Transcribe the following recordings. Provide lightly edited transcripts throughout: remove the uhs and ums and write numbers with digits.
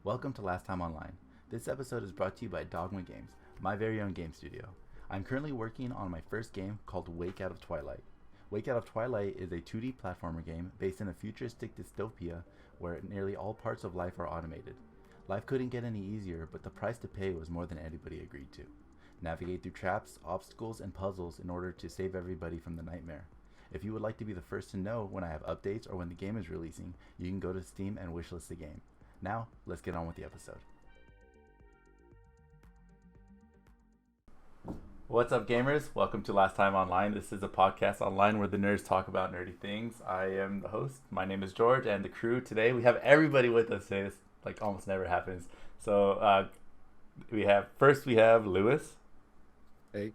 Welcome to Last Time Online. This episode is brought to you by Dogma Games, my very own game studio. I'm currently working on my first game called Wake Out of Twilight. Wake Out of Twilight is a 2D platformer game based in a futuristic dystopia where nearly all parts of life are automated. Life couldn't get any easier, but the price to pay was more than anybody agreed to. Navigate through traps, obstacles, and puzzles in order to save everybody from the nightmare. If you would like to be the first to know when I have updates or when the game is releasing, you can go to Steam and wishlist the game. Now, let's get on with the episode. What's up, gamers? Welcome to Last Time Online. This is a podcast online where the nerds talk about nerdy things. I am the host. My name is George, and the crew today, we have everybody with us today. This like almost never happens. So we have Lewis. Hey.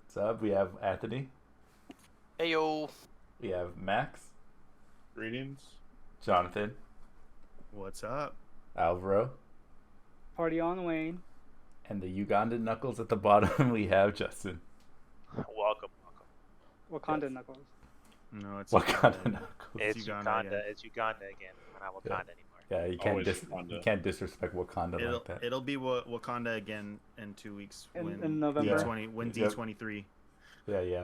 What's up? We have Anthony. Hey yo. We have Max. Greetings. Jonathan. What's up? Alvaro. Party on, Wayne. And the Ugandan Knuckles at the bottom, we have Justin. Welcome. Wakanda Yes. Knuckles. No, it's Wakanda Knuckles. It's Uganda Uganda. It's Uganda again. Not Wakanda anymore. Yeah, you Always can't Wakanda. you can't disrespect Wakanda It'll, like that. it'll be Wakanda again in 2 weeks In November. when Yep. D23. Yeah.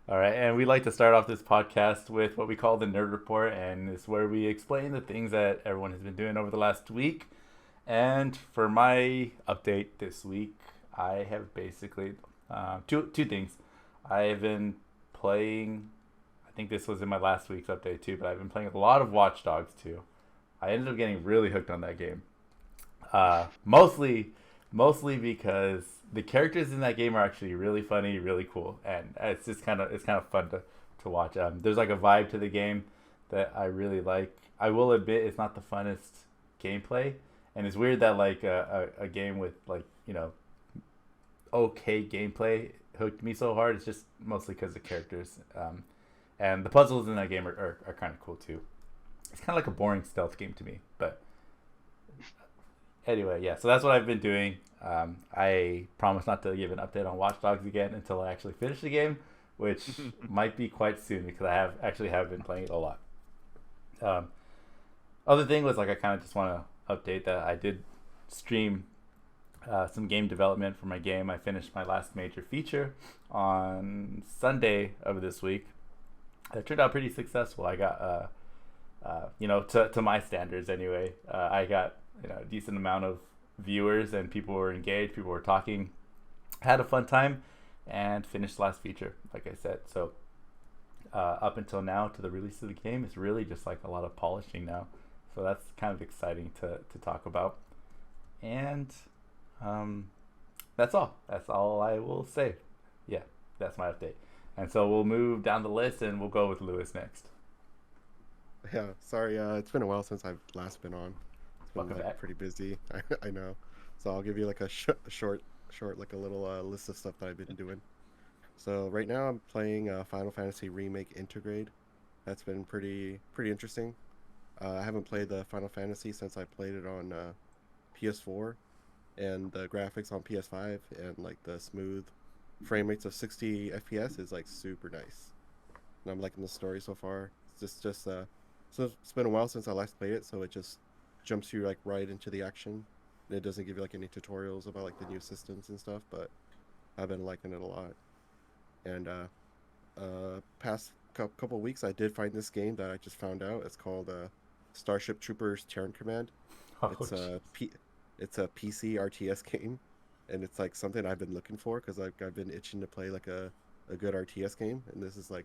All right, and we like to start off this podcast with what we call the Nerd Report, and it's where we explain the things that everyone has been doing over the last week. And for my update this week, I have basically two things. I have been playing. I think this was in my last week's update too, but I've been playing a lot of Watch Dogs 2. I ended up getting really hooked on that game. Mostly because the characters in that game are actually really funny, really cool, and it's just kind of fun to watch. There's like a vibe to the game that I really like. I will admit it's not the funnest gameplay, and it's weird that like a game with like okay gameplay hooked me so hard. It's just mostly because of the characters, and the puzzles in that game are kind of cool too. It's kind of like a boring stealth game to me, but anyway, yeah, so that's what I've been doing. I promise not to give an update on Watch Dogs again until I actually finish the game, which might be quite soon because I have been playing it a lot. Other thing was like I kind of just want to update that I did stream some game development for my game. I finished my last major feature on Sunday of this week. It turned out pretty successful. I got to my standards anyway. I got a decent amount of viewers and people were engaged, people were talking, had a fun time, and finished the last feature, like I said. So up until now, to the release of the game, it's really just like a lot of polishing now. So that's kind of exciting to talk about. And that's all I will say. Yeah, that's my update. And so we'll move down the list and we'll go with Lewis next. Yeah, sorry, it's been a while since I've last been on. It's been Welcome back. pretty busy. I know. So I'll give you like a short, like a little list of stuff that I've been doing. So right now I'm playing Final Fantasy Remake Intergrade. That's been pretty interesting. I haven't played the Final Fantasy since I played it on PS4, and the graphics on PS5 and like the smooth frame rates of 60 FPS is like super nice. And I'm liking the story so far. It's just so it's been a while since I last played it, so it just jumps you like right into the action. And it doesn't give you like any tutorials about like the new systems and stuff, but I've been liking it a lot. And past couple weeks I did find this game that I just found out. It's called Starship Troopers Terran Command. It's a PC RTS game, and it's like something I've been looking for because I've been itching to play like a good RTS game, and this is like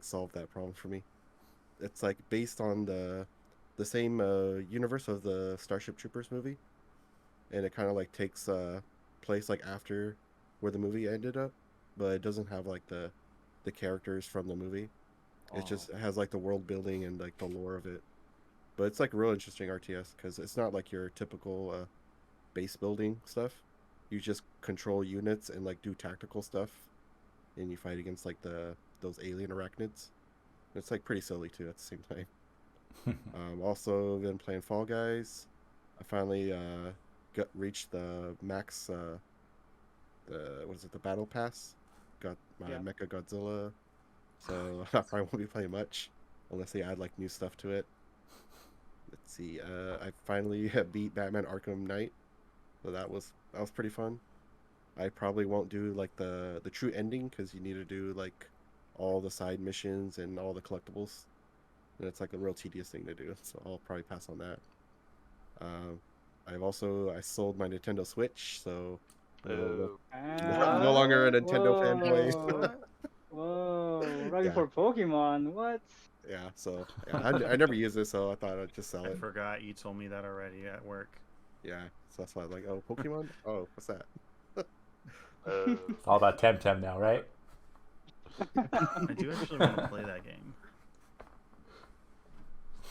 solved that problem for me. It's like based on the same universe of the Starship Troopers movie, and it kind of like takes place like after where the movie ended up, but it doesn't have like the characters from the movie. It just has like the world building and like the lore of it. But it's like real interesting RTS because it's not like your typical base building stuff. You just control units and like do tactical stuff, and you fight against like those alien arachnids. It's like pretty silly too at the same time. Also been playing Fall Guys. I finally reached the max the battle pass. Got my Mecha Godzilla. So I probably won't be playing much unless they add like new stuff to it. let's see. I finally beat Batman Arkham Knight, so that was pretty fun. I probably won't do like the true ending because you need to do like all the side missions and all the collectibles, and it's like a real tedious thing to do. So I'll probably pass on that. Um, I sold my Nintendo Switch, so Boo. I'm no longer a Nintendo fanboy. Whoa. Whoa. Right Yeah. before Pokemon. What? Yeah, so yeah, I never use it, so I thought I'd just sell I it. forgot you told me that already at work. Yeah, so that's why I'm like, oh, Pokemon? Oh, what's that? Boo. It's all about Temtem now, right? I do actually want to play that game.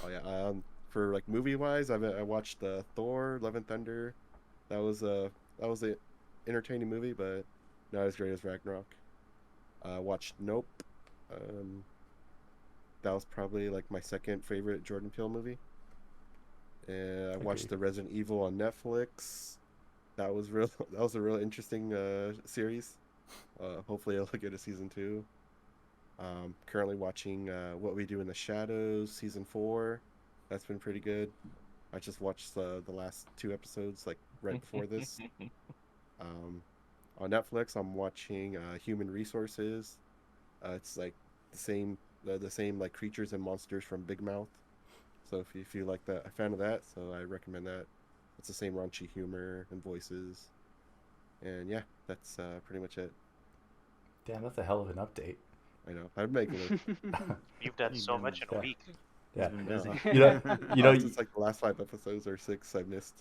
Oh yeah. For like movie wise, I watched Thor: Love and Thunder. That was a entertaining movie, but not as great as Ragnarok. Watched Nope. Um, that was probably like my second favorite Jordan Peele movie. And I watched Agreed. the Resident Evil on Netflix. That was real. That was a real interesting series. Hopefully, I'll get a season 2. Currently watching What We Do in the Shadows season 4. That's been pretty good. I just watched the last 2 episodes like right before this. On Netflix, I'm watching Human Resources. It's like the same like creatures and monsters from Big Mouth. So if you like that, a fan of that, so I recommend that. It's the same raunchy humor and voices. And yeah, that's pretty much it. Damn, that's a hell of an update. I know. I'm making it. You've done You've so been- much in yeah. a week. Yeah. He's been busy. You know, It's like the last 5 episodes or 6 I missed.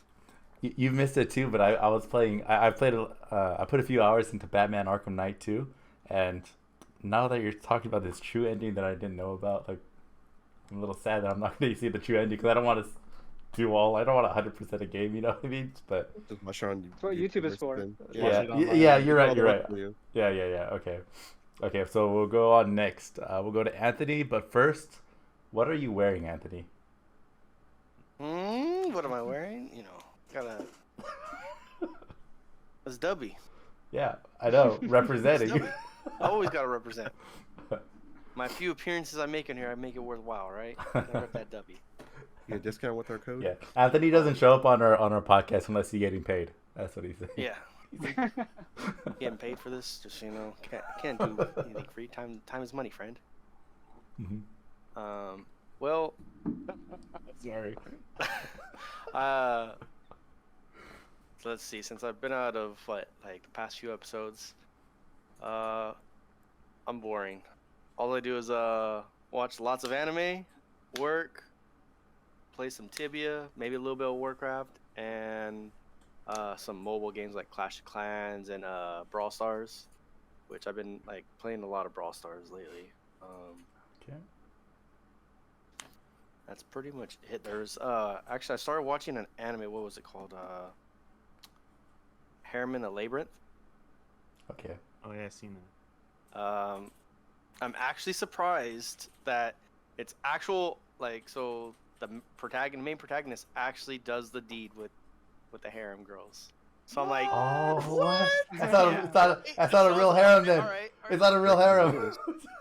You've missed it too, but I was playing. I played. I put a few hours into Batman Arkham Knight too, and now that you're talking about this true ending that I didn't know about, like, I'm a little sad that I'm not going to see the true ending because I don't want to do all. I don't want 100% a game. You know what I mean? But Just mush on That's what YouTube is for. then- Watch yeah, it online. yeah, you're right. All the You're work right. for you. Yeah. Okay. So we'll go on next. We'll go to Anthony, but first, what are you wearing, Anthony? What am I wearing? You know, gotta. It's Dubby. Yeah, I know. Representing. Dubby. I always gotta represent. My few appearances I make in here, I make it worthwhile, right? Gotta rep that Dubby. You get a discount with our code? Yeah, Anthony doesn't show up on our podcast unless he's getting paid. That's what he's saying. Yeah, getting paid for this, just you know, can't do anything free. Time is money, friend. Mhm. Well, Sorry. so let's see. Since I've been out of the past few episodes, I'm boring. All I do is watch lots of anime, work, play some Tibia, maybe a little bit of Warcraft, and some mobile games like Clash of Clans and Brawl Stars, which I've been playing a lot of Brawl Stars lately. Okay. That's pretty much it. There's actually I started watching an anime. What was it called? Harem in the Labyrinth. Okay. Oh yeah, I've seen that. I'm actually surprised that it's actual so the main protagonist actually does the deed with the harem girls. So I'm like, Oh, what? That's Yeah. that's not a real harem then. Alright, It's not a real harem.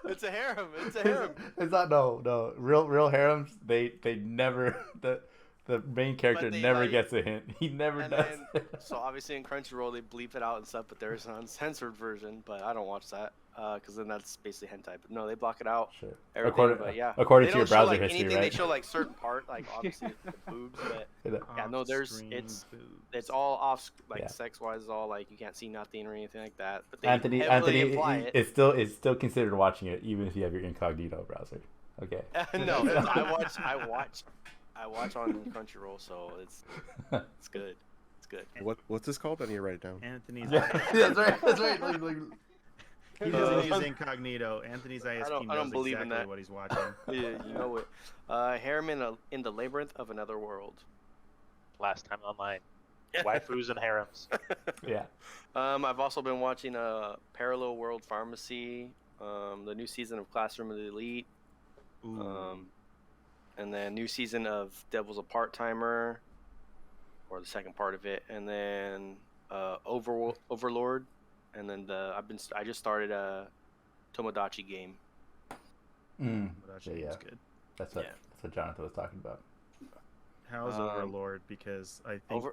it's a harem. It's a harem. It's not no. Real harems. They never the main character they, never like- gets a hint. He never And does. So obviously in Crunchyroll they bleep it out and stuff, but there's an uncensored version. But I don't watch that because then that's basically hentai. But no, they block it out. Sure. Everything, but yeah. According They to your don't show, browser history, anything. right? They show certain part, obviously the boobs, but yeah, no, Off-screen it's boobs. all off, Yeah. sex wise, it's all you can't see nothing or anything like that. But they Anthony heavily imply it. it's still considered watching it even if you have your incognito browser. Okay. No, I watch on Crunchyroll, so it's good. It's good. What's this called? I need to write it down. Anthony's. Yeah, that's right. That's right. He doesn't use incognito. Anthony's ISP I don't knows believe in exactly that. what he's watching. Yeah, you know it. Harem in the Labyrinth of Another World. Last time online. Waifus and harems. Yeah. I've also been watching Parallel World Pharmacy, the new season of Classroom of the Elite, Ooh. and then new season of Devil's a Part-Timer, or the second part of it, and then Overlord, and then I just started a Tomodachi game. Mm. But actually, Yeah. it's good. That's what Jonathan was talking about. How's Overlord? Because I think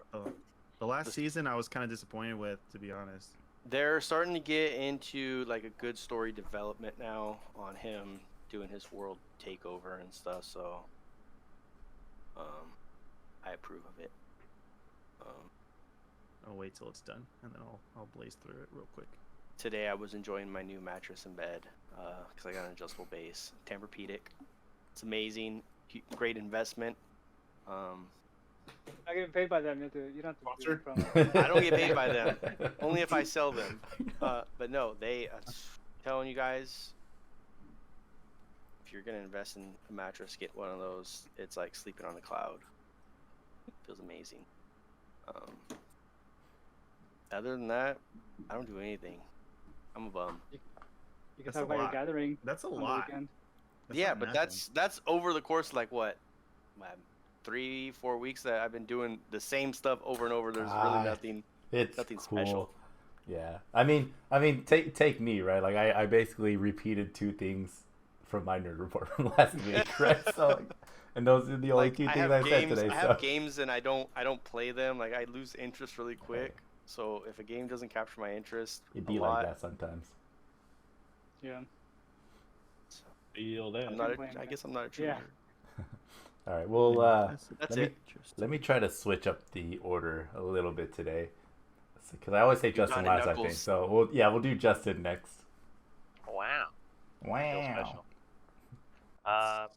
the last season I was kind of disappointed with, to be honest. They're starting to get into like a good story development now on him doing his world takeover and stuff. So, I approve of it. I'll wait till it's done, and then I'll blaze through it real quick. Today I was enjoying my new mattress in bed because I got an adjustable base, Tempur-Pedic. It's amazing, great investment. Not getting paid by them. You don't have to do it Sponsor? I don't get paid by them, only if I sell them. But no, they telling you guys, if you're gonna invest in a mattress, get one of those. It's like sleeping on a cloud. It feels amazing. Other than that, I don't do anything. I'm a bum. You can That's talk a about your lot. gathering. That's a on the lot. weekend. Yeah, not but nothing. that's over the course of like what, 3-4 weeks that I've been doing the same stuff over and over. There's really nothing. It's Nothing cool. special. Yeah, I mean, take me, right? Like I basically repeated 2 things from my nerd report from last week, right? So, like, and those are the only 2 things I said today. I have games and I don't play them. Like I lose interest really quick. So if a game doesn't capture my interest, It'd be like that sometimes. Yeah. Feel that. I guess I'm not a true Yeah. nerd. All right, well, That's let it. let me try to switch up the order a little bit today, because I always say Justin Johnny last, I think. Knuckles. So we'll do Justin next. Wow. Feels Wow. special. I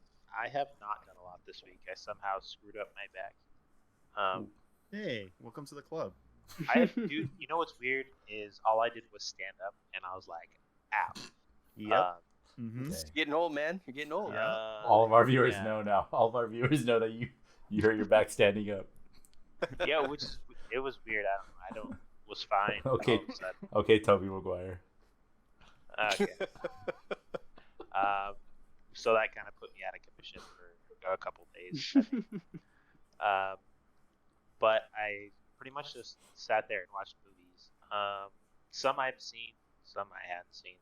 have not done a lot this week. I somehow screwed up my back. Hey, welcome to the club. Dude, you know what's weird is all I did was stand up, and I was like, ow. Yep. Mm-hmm. Okay. You're getting old, man. You're getting old. All of our viewers yeah. know now. All of our viewers know that you hurt your back standing up. Yeah, it was weird. I don't was fine. Okay. All of a sudden. Okay, Toby Maguire. Okay. So that kind of put me out of commission for a couple days. I think. But I pretty much just sat there and watched movies. Some I've seen, some I hadn't seen.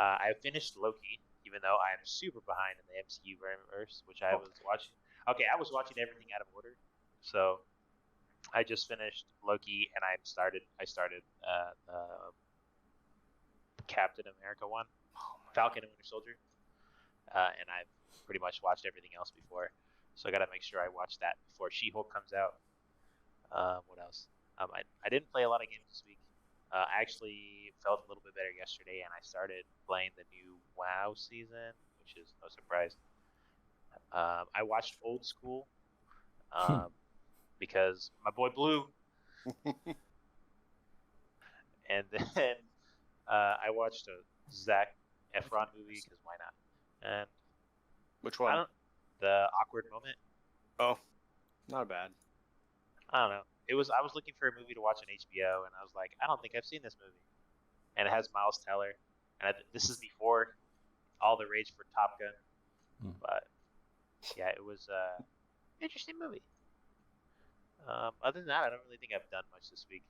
I finished Loki, even though I am super behind in the MCU universe, which I was watching. Okay, I was watching everything out of order, so I just finished Loki, and I started Captain America one, Falcon and Winter Soldier, and I've pretty much watched everything else before, so I got to make sure I watch that before She-Hulk comes out. What else? I didn't play a lot of games this week. I actually felt a little bit better yesterday, and I started playing the new WoW season, which is no surprise. I watched Old School because my boy Blue, and then I watched a Zac Efron movie because why not? And Which one? The Awkward Moment. Oh, not bad. I don't know. I was looking for a movie to watch on HBO, and I was like, I don't think I've seen this movie. And it has Miles Teller, and this is before all the rage for Top Gun. But yeah, it was interesting movie. Other than that, I don't really think I've done much this week.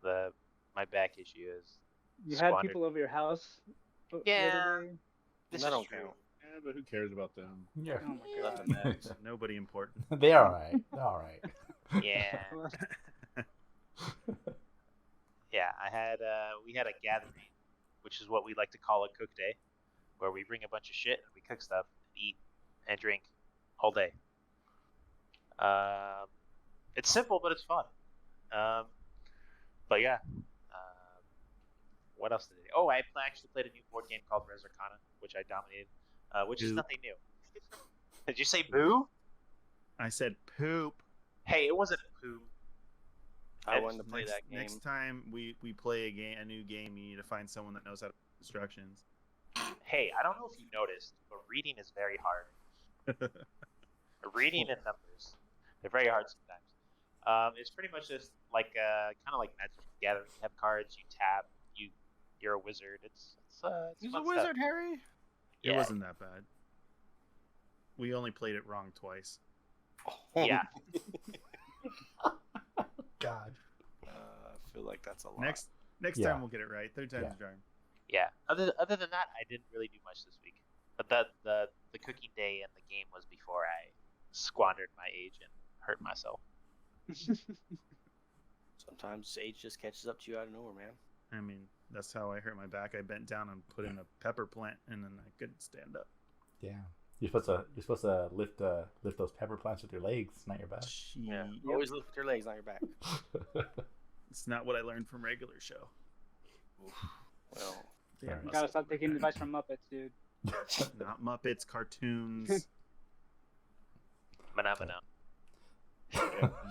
My back issue is You had squandered. people over your house. The other Yeah. day? This That is don't true. count. Yeah, but who cares about them? Yeah. Oh my god. Nobody important. They're all right. They're all right. Yeah. Yeah, we had a gathering, which is what we like to call a cook day, where we bring a bunch of shit and we cook stuff, eat, and drink all day. It's simple, but it's fun. But yeah. What else did I do? Oh, I actually played a new board game called Res Arcana, which I dominated, which is Boo. nothing new. Did you say boo? I said poop. Hey, it wasn't poo. I wanted to play that game. Next time we play a new game, you need to find someone that knows how to instructions. Hey, I don't know if you noticed, but reading is very hard. Reading and numbers, they're very hard sometimes. It's pretty much just like kind of like Magic the Gathering. You have cards, you tap, you're a wizard. It's He's a fun wizard, stuff. Harry. Yeah. It wasn't that bad. We only played it wrong twice. Yeah. God. I feel like that's a lot. Next Yeah. time we'll get it right. Third time's the charm. Yeah. Other than that, I didn't really do much this week. But the cooking day and the game was before I squandered my age and hurt myself. Sometimes age just catches up to you out of nowhere, man. I mean, that's how I hurt my back. I bent down and put in a pepper plant, and then I couldn't stand up. Yeah. You're supposed to lift those pepper plants with your legs, not your back. Yeah, always lift with your legs, not your back. It's not what I learned from regular show. Well, Yeah, You gotta stop taking advice from Muppets, dude. not Muppets, cartoons. Manamana.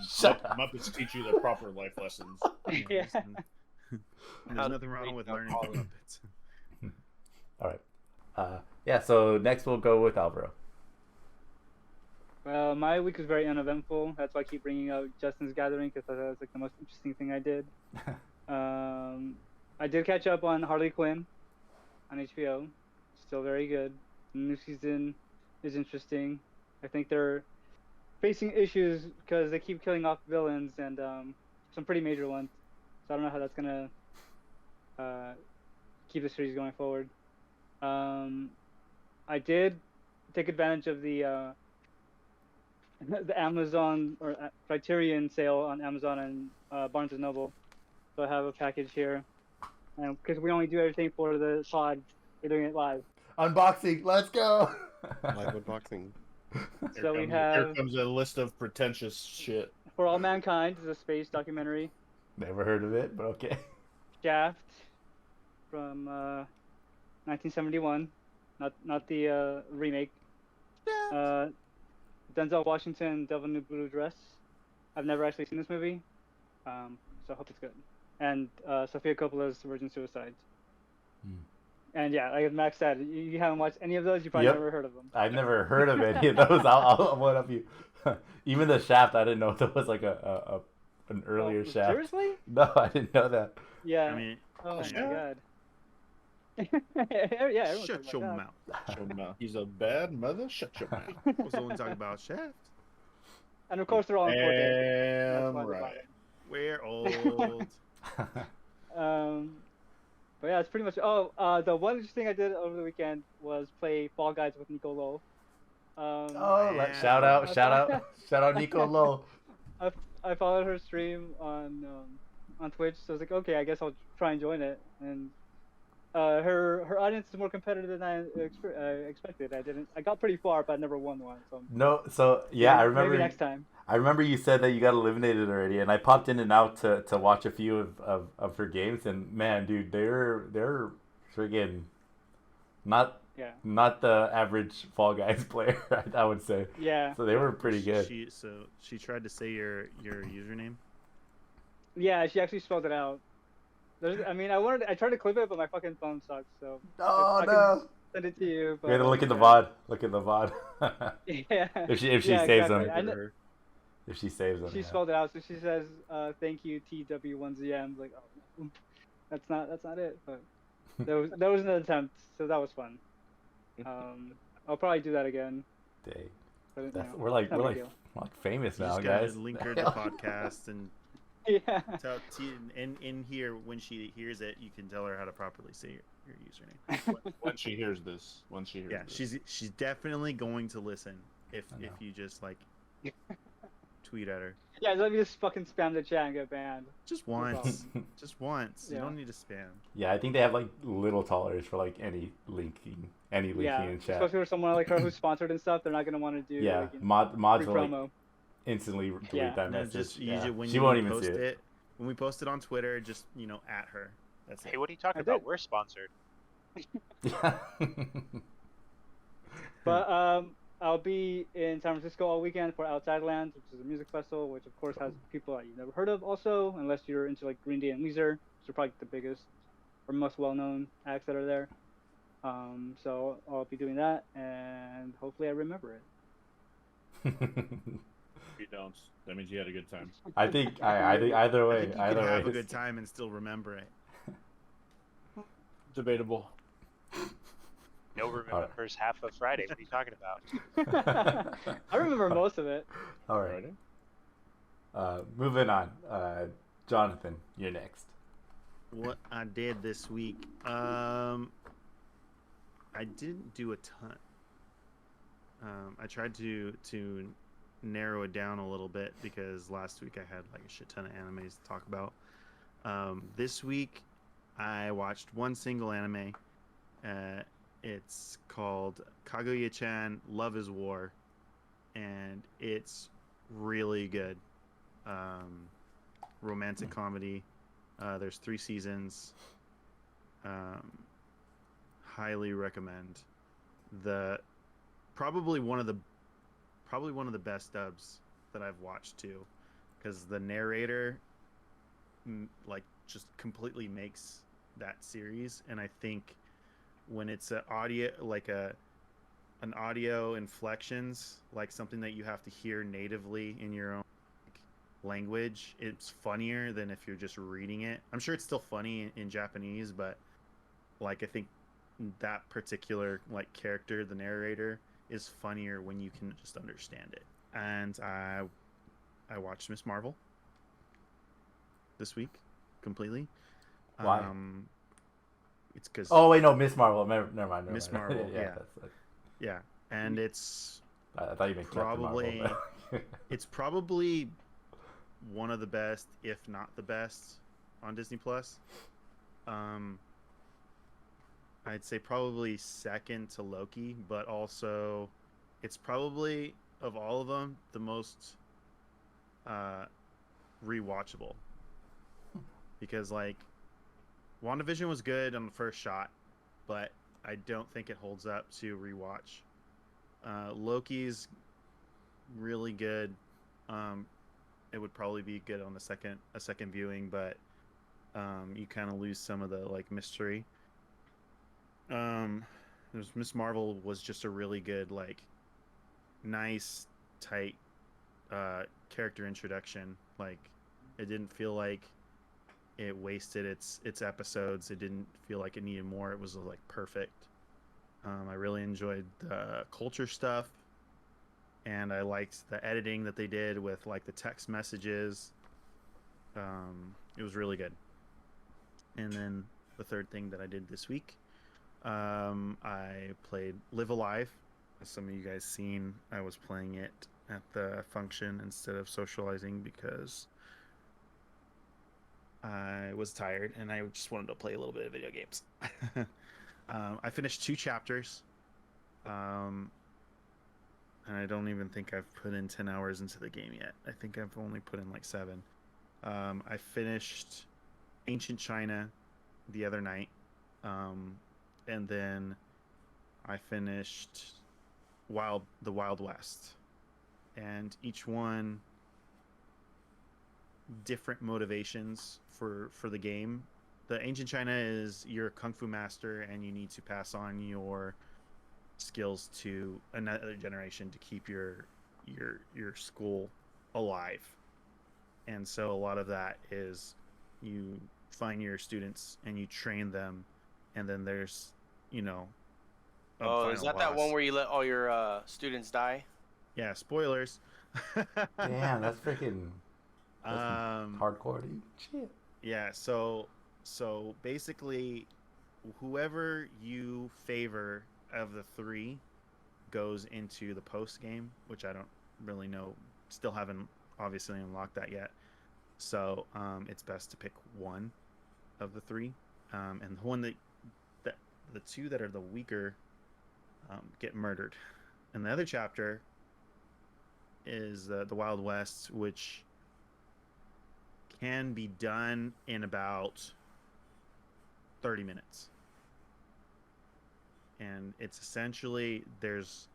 Shut up. Muppets teach you the proper life lessons. Yeah. There's nothing wrong with learning from Muppets. All right. Yeah. So next we'll go with Alvaro. Well, my week was very uneventful. That's why I keep bringing up Justin's Gathering, because that was like the most interesting thing I did. I did catch up on Harley Quinn on HBO. Still very good. The new season is interesting. I think they're facing issues because they keep killing off villains, and some pretty major ones. So I don't know how that's gonna keep the series going forward. I did take advantage of the Amazon or Criterion sale on Amazon and Barnes & Noble. So I have a package here. And because we only do everything for the pod, we're doing it live. Unboxing. Let's go. Live unboxing. So we Here have comes a list of pretentious shit. For All Mankind, is a space documentary. Never heard of it, but okay. Shaft from 1971, not the remake. Denzel Washington, Devil in a Blue Dress. I've never actually seen this movie, so I hope it's good. And Sofia Coppola's Virgin Suicides. And yeah, like Max said, you haven't watched any of those. You probably never heard of them. I've never heard of any of those. I'll one up you. Even the Shaft, I didn't know there was like an earlier Shaft. Seriously? No, I didn't know that. Yeah. I mean, Oh my Shaft? god. Yeah, everyone's shut talking your about mouth. Shut your mouth. He's a bad mother. Shut your mouth. Was the one talking about Shaft? that. And of course they're all in 4K. That's Damn why they bought right. it. We're old. But yeah, it's pretty much. Oh, the one interesting thing I did over the weekend was play Fall Guys with Nico Lowe. Oh, shout out Nico Lowe. I followed her stream on Twitch, so I was like, okay, I guess I'll try and join it. And her audience is more competitive than I expected. I got pretty far, but I never won one. So No, so yeah, I remember. Maybe next time. I remember you said that you got eliminated already, and I popped in and out to watch a few of her games, and man, dude, they're friggin' not the average Fall Guys player, I would say. Yeah. So they were pretty good. She tried to say your username. Yeah, she actually spelled it out. I tried to clip it, but my fucking phone sucks. So Oh I no! can send it to you. But You gotta look at the VOD. Look at the VOD. Yeah. If she Yeah, saves exactly. them. If she saves them. She yeah. spelled it out, so she says, "Thank you, TW1ZM." I'm like, oh, that's not it. But that was an attempt, so that was fun. I'll probably do that again. Dang. But, That's, you know, we're like it's no big deal. famous You now, just gotta guys. link her to the podcast and Yeah. tell in here when she hears it, you can tell her how to properly say your username. When she hears this. Yeah, she's definitely going to listen if you just like tweet at her. Yeah, let me just fucking spam the chat and get banned. Just once. Just once. You Yeah. don't need to spam. Yeah, I think they have like little tolerance for like any linking Yeah, in chat. especially for someone like her who's sponsored and stuff, they're not gonna want to do Yeah, like, mods free will like promo. instantly delete Yeah. that No, message. just Yeah. usually when She you won't even post see it. when we post it on Twitter, just at her. That's Hey, it. what are you talking I about? did. We're sponsored. Yeah. But I'll be in San Francisco all weekend for Outside Lands, which is a music festival, which of course has people that you've never heard of also, unless you're into like Green Day and Weezer, which are probably the biggest or most well-known acts that are there. So I'll be doing that, and hopefully I remember it. If you don't, that means you had a good time. I think either I way, think you either can way. have a good time and still remember it. Debatable. No remembers half of Friday. What are you talking about? I remember most of it. All right. Moving on. Jonathan, you're next. What I did this week, I didn't do a ton. I tried to narrow it down a little bit because last week I had like a shit ton of animes to talk about. This week I watched one single anime. It's called Kaguya-chan Love is War, and it's really good. Romantic comedy. There's 3 seasons. Highly recommend. Probably one of the best dubs that I've watched too, because the narrator like just completely makes that series. And I think when it's an audio inflections, like something that you have to hear natively in your own language, it's funnier than if you're just reading it. I'm sure it's still funny in Japanese, but like I think that particular like character, the narrator, is funnier when you can just understand it. And I watched Miss Marvel this week completely. Why? It's because Oh wait, no, Miss Marvel. Never mind. Miss Marvel, yeah. That's yeah, and it's I thought you meant probably Captain Marvel. it's probably one of the best, if not the best, on Disney Plus. I'd say probably second to Loki, but also it's probably of all of them the most rewatchable, because like WandaVision was good on the first shot, but I don't think it holds up to rewatch. Loki's really good. It would probably be good on a second viewing, but you kind of lose some of the like mystery. There's Miss Marvel was just a really good, like, nice, tight character introduction. Like, it didn't feel like it wasted its episodes. It didn't feel like it needed more. It was like perfect. I really enjoyed the culture stuff, and I liked the editing that they did with like the text messages. It was really good. And then the third thing that I did this week, I played Live Alive. As some of you guys seen, I was playing it at the function instead of socializing because I was tired and I just wanted to play a little bit of video games. I finished 2 chapters, and I don't even think I've put in 10 hours into the game yet. I think I've only put in like 7. I finished Ancient China the other night, and then I finished the Wild West, and each one different motivations for the game. The Ancient China is you're a kung fu master and you need to pass on your skills to another generation to keep your school alive. And so a lot of that is you find your students and you train them, and then there's is that boss. one where you let all your students die? Yeah, spoilers. Damn, that's freaking hardcore, dude. Shit. Yeah, so basically whoever you favor of the 3 goes into the post game, which I don't really know, still haven't obviously unlocked that yet. So it's best to pick one of the 3, and the one that the 2 that are the weaker get murdered. And the other chapter is the Wild West, which can be done in about 30 minutes. And it's essentially, there's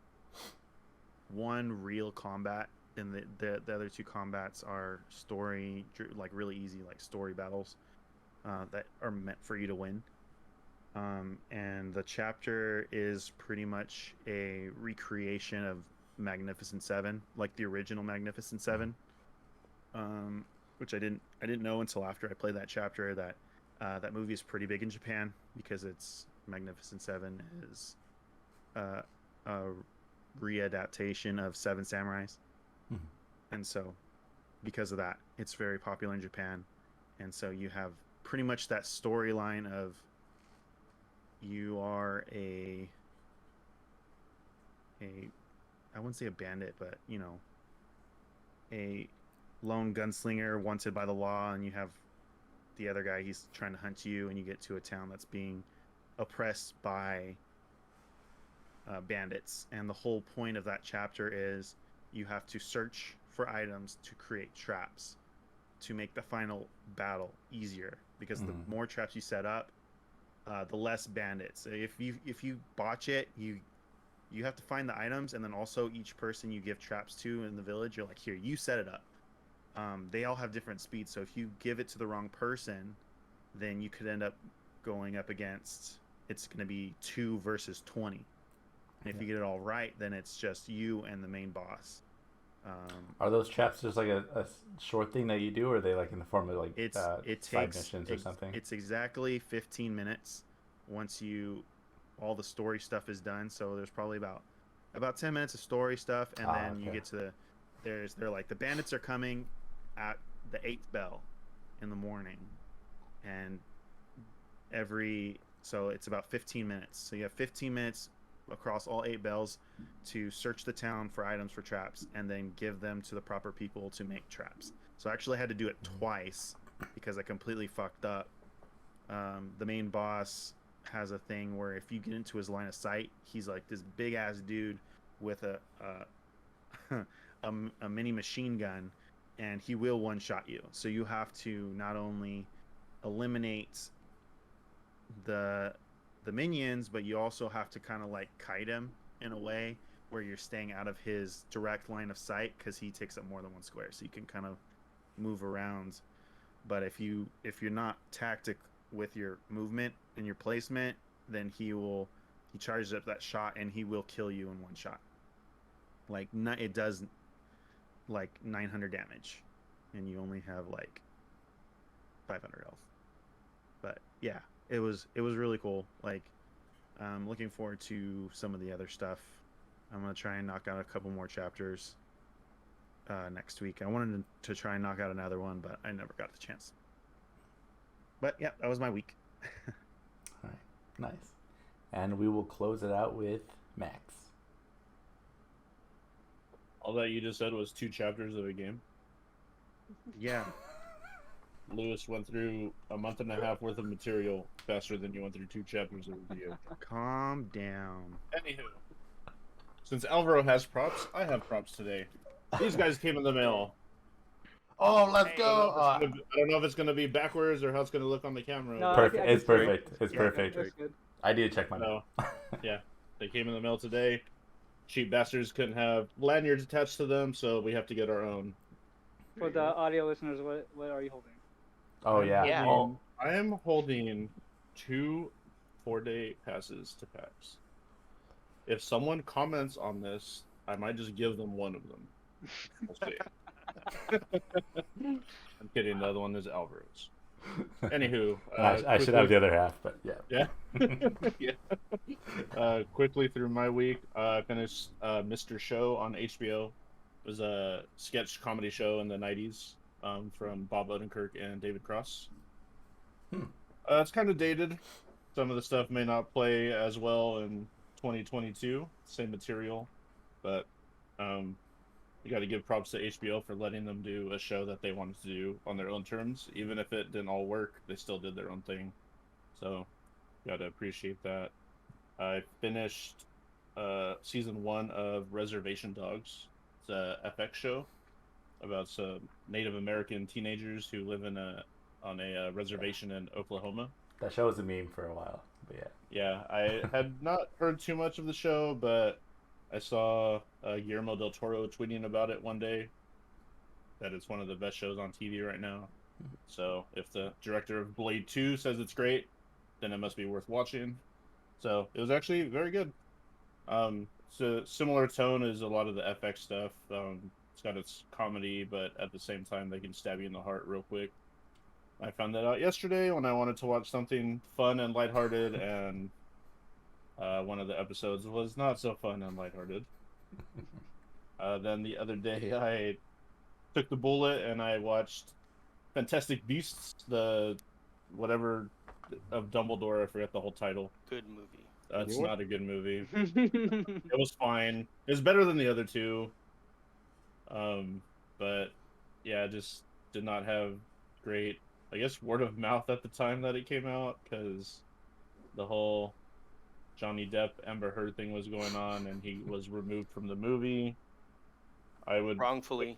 one real combat, and the other 2 combats are story, like really easy, like story battles that are meant for you to win. And the chapter is pretty much a recreation of Magnificent Seven, like the original Magnificent Seven, which I didn't know until after I played that chapter that that movie is pretty big in Japan, because it's Magnificent Seven is a readaptation of Seven Samurais. And so because of that, it's very popular in Japan. And so you have pretty much that storyline of you are I wouldn't say a bandit, but a lone gunslinger wanted by the law, and you have the other guy, he's trying to hunt you, and you get to a town that's being oppressed by bandits. And the whole point of that chapter is you have to search for items to create traps to make the final battle easier, because the more traps you set up, the less bandits. If you botch it, you have to find the items, and then also each person you give traps to in the village, you're like, here, you set it up. They all have different speeds, so if you give it to the wrong person, then you could end up going up against, it's going to be 2 versus 20. And if you get it all right, then it's just you and the main boss. Are those traps just like a short thing that you do, or are they like in the form of like it side takes missions or something? It's exactly 15 minutes once all the story stuff is done. So there's probably about 10 minutes of story stuff, and then you get to they're like, the bandits are coming at the 8th bell in the morning, and so it's about 15 minutes. So you have 15 minutes across all 8 bells to search the town for items for traps, and then give them to the proper people to make traps. So I actually had to do it twice because I completely fucked up. The main boss has a thing where if you get into his line of sight, he's like this big ass dude with a mini machine gun, and he will one shot you. So you have to not only eliminate the minions, but you also have to kind of like kite him in a way where you're staying out of his direct line of sight, because he takes up more than 1 square, so you can kind of move around. But if you're not tactic with your movement and your placement, then he charges up that shot and he will kill you in 1 shot. Like, it does like 900 damage, and you only have like 500 health. But yeah, it was really cool. Like, I'm looking forward to some of the other stuff. I'm gonna try and knock out a couple more chapters next week. I wanted to try and knock out another one, but I never got the chance. But yeah, that was my week. All right, nice. And we will close it out with Max. All that you just said was 2 chapters of a game. Yeah. Lewis went through a month and a half worth of material faster than you went through 2 chapters of a video. Calm down. Anywho, since Alvaro has props, I have props today. These guys came in the mail. Oh, let's go! I don't know if it's going to be backwards or how it's going to look on the camera. No, Perfect. It's I can perfect. It's perfect. That's good. I need to check my No. Yeah, they came in the mail today. Cheap bastards couldn't have lanyards attached to them, so we have to get our own. For the audio listeners, what are you holding? Oh yeah. Yeah. Oh, I am holding 2 4-day passes to PAX. If someone comments on this, I might just give them one of them. We'll see. I'm kidding. The other one is Alvaro's. Anywho, I should have the other half, but yeah. Yeah. Yeah. Quickly through my week, I finished Mr. Show on HBO. It was a sketch comedy show in the 90s from Bob Odenkirk and David Cross. It's kind of dated. Some of the stuff may not play as well in 2022. Same material, but you got to give props to HBO for letting them do a show that they wanted to do on their own terms. Even if it didn't all work, they still did their own thing. So, got to appreciate that. I finished season 1 of Reservation Dogs. It's a FX show about some Native American teenagers who live on a reservation in Oklahoma. That show was a meme for a while, but yeah. Yeah, I had not heard too much of the show, but I saw Guillermo del Toro tweeting about it one day, that it's one of the best shows on TV right now. So if the director of Blade 2 says it's great, then it must be worth watching. So it was actually very good. It's a similar tone as a lot of the FX stuff. It's got its comedy, but at the same time, they can stab you in the heart real quick. I found that out yesterday when I wanted to watch something fun and lighthearted, and one of the episodes was not so fun and lighthearted. Then the other day, I took the bullet and I watched Fantastic Beasts, the whatever of Dumbledore. I forget the whole title. Good movie. It's not a good movie. It was fine. It was better than the other 2. but yeah, it just did not have great, I guess, word of mouth at the time that it came out, because the whole Johnny Depp Amber Heard thing was going on, and he was removed from the movie. I would Wrongfully.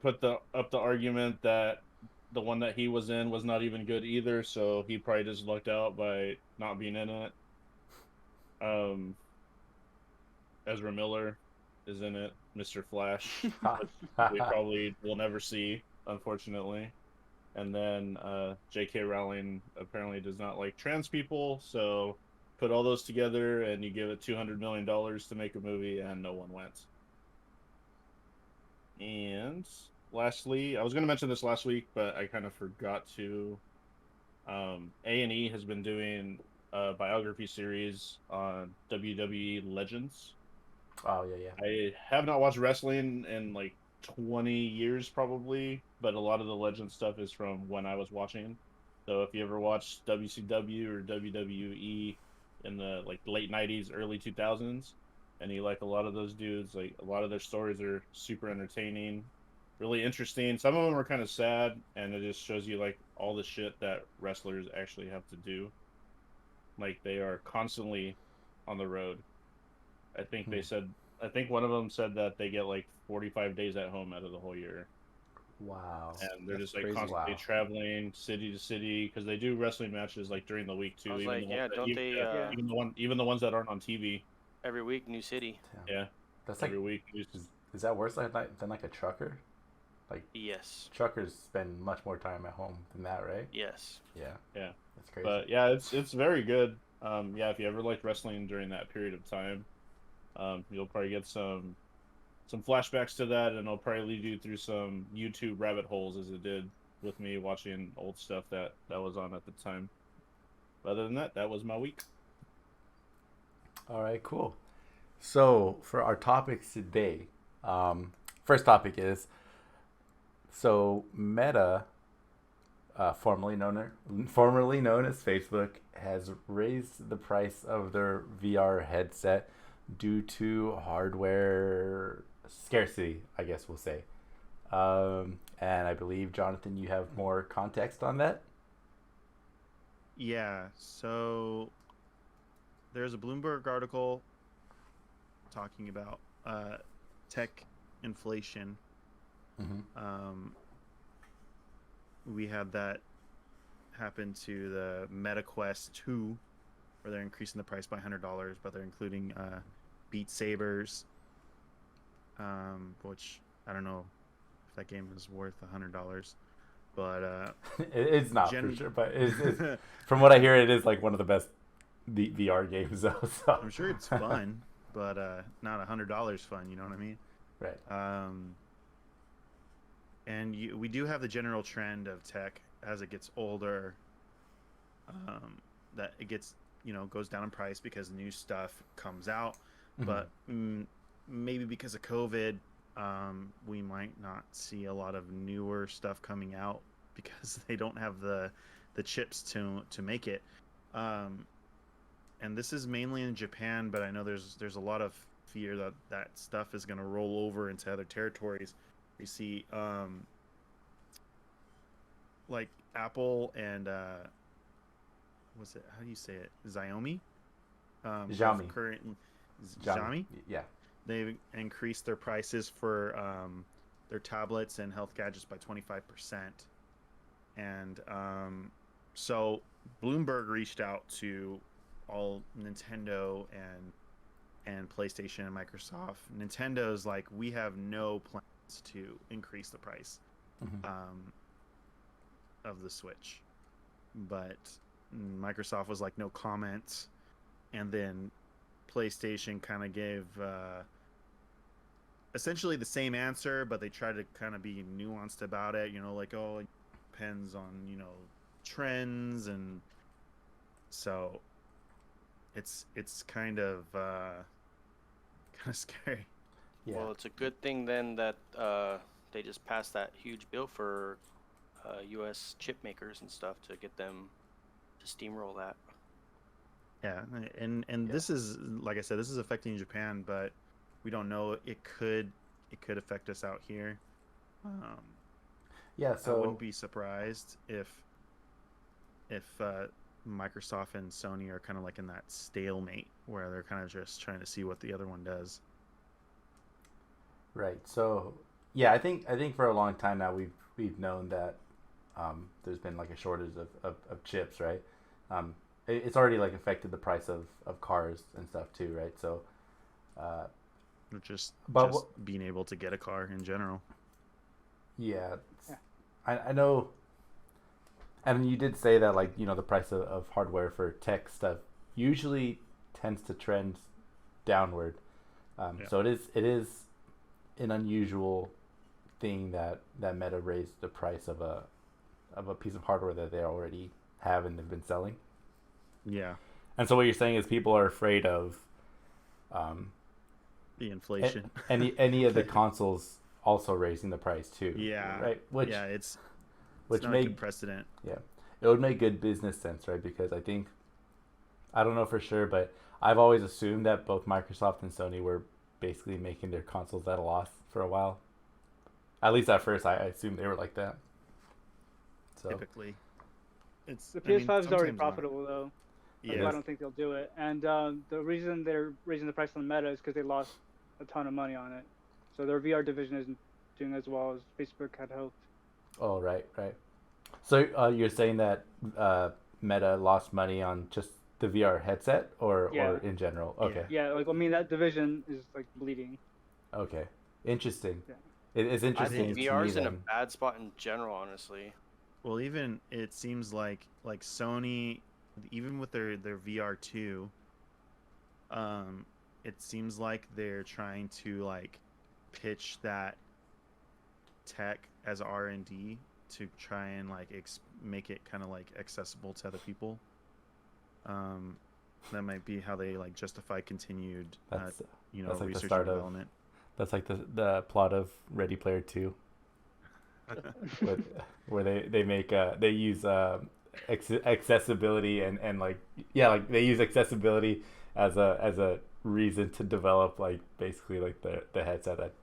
put the argument that the one that he was in was not even good either, so he probably just lucked out by not being in it. Ezra Miller is in it, Mr. Flash. We probably will never see, unfortunately. And then J.K. Rowling apparently does not like trans people, so put all those together and you give it $200 million to make a movie, and no one went. And lastly, I was going to mention this last week, but I kind of forgot to. A&E has been doing a biography series on WWE Legends. Oh, yeah, yeah. I have not watched wrestling in like 20 years probably, but a lot of the legend stuff is from when I was watching. So if you ever watched WCW or WWE in the like late 90s, early 2000s, and you like a lot of those dudes, like a lot of their stories are super entertaining, really interesting. Some of them are kind of sad, and it just shows you like all the shit that wrestlers actually have to do. Like they are constantly on the road. I think one of them said that they get like 45 days at home out of the whole year. Wow. And they're That's just like crazy. constantly traveling city to city, because they do wrestling matches like during the week too. I was Even like, the ones yeah, that, don't even, they? Yeah. even the ones that aren't on TV. Every week, new city. Damn. Yeah, That's like, every week. is that worse than like a trucker? Like Yes. truckers spend much more time at home than that, right? Yes. Yeah. Yeah. That's crazy. But yeah, it's very good. Yeah, if you ever liked wrestling during that period of time, you'll probably get some flashbacks to that, and it'll probably lead you through some YouTube rabbit holes, as it did with me watching old stuff that was on at the time. Other than that, that was my week. All right, cool. So for our topics today, first topic is, so Meta, formerly known as Facebook, has raised the price of their VR headset due to hardware scarcity, I guess we'll say. And I believe, Jonathan, you have more context on that? Yeah, so there's a Bloomberg article talking about tech inflation. Mm-hmm. We had that happen to the Meta Quest 2, where they're increasing the price by $100, but they're including Beat Sabers, which I don't know if that game is worth $100, but It's not for sure, but it's from what I hear, it is like one of the best VR games, though. So. I'm sure it's fun, but not $100 fun. You know what I mean? Right. And we do have the general trend of tech as it gets older, that it gets, goes down in price because new stuff comes out. Mm-hmm. But maybe because of COVID, we might not see a lot of newer stuff coming out because they don't have the chips to make it. And this is mainly in Japan, but I know there's a lot of fear that stuff is going to roll over into other territories. You see, like Apple and what's it? How do you say it? Xiaomi. Xiaomi. Xiaomi. Yeah. They've increased their prices for their tablets and health gadgets by 25%. And so Bloomberg reached out to all Nintendo and PlayStation and Microsoft. Nintendo's like, we have no plans to increase the price of the Switch, but Microsoft was like, no comment. And then PlayStation kind of gave essentially the same answer, but they tried to kind of be nuanced about it, like, oh, it depends on trends, and so it's kind of scary. Yeah. Well, it's a good thing then that they just passed that huge bill for U.S. chip makers and stuff to get them to steamroll that. Yeah, and this is, like I said, this is affecting Japan, but we don't know. It could affect us out here. Yeah, I so wouldn't be surprised if Microsoft and Sony are kind of like in that stalemate where they're kind of just trying to see what the other one does. right. So yeah, I think for a long time now we've known that there's been like a shortage of chips, right? It's already like affected the price of cars and stuff too, right? So Or just But being able to get a car in general. yeah, Yeah. I know. And you did say that, like, the price of hardware for tech stuff usually tends to trend downward. Yeah. So it is an unusual thing that Meta raised the price of a piece of hardware that they already have and they've been selling. Yeah, And so what you're saying is people are afraid of the inflation. any of the consoles also raising the price too. Yeah, Right. Which it's which not a made good precedent. Yeah, it would make good business sense, right? Because I don't know for sure, but I've always assumed that both Microsoft and Sony were basically making their consoles at a loss for a while. At least at first, I assumed they were like that. So Typically, it's The PS5 is already sometimes not. profitable though. That's Yeah, why I don't think they'll do it. And the reason they're raising the price on the Meta is because they lost a ton of money on it. So their VR division isn't doing as well as Facebook had hoped. oh right. So you're saying that Meta lost money on just the VR headset, or Yeah. in general? Yeah. Okay, Yeah, like I mean that division is like bleeding. okay, interesting. Yeah. It's I interesting think to VR me is in a then. bad spot in general, honestly. well, even it seems like Sony, even with their VR2, it seems like they're trying to like pitch that tech as R&D to try and like make it kind of like accessible to other people. That might be how they like justify continued That's that's like the research start and of development. that's like the plot of Ready Player 2. Where they make they use accessibility and like, yeah, like they use accessibility as a reason to develop like basically like the headset that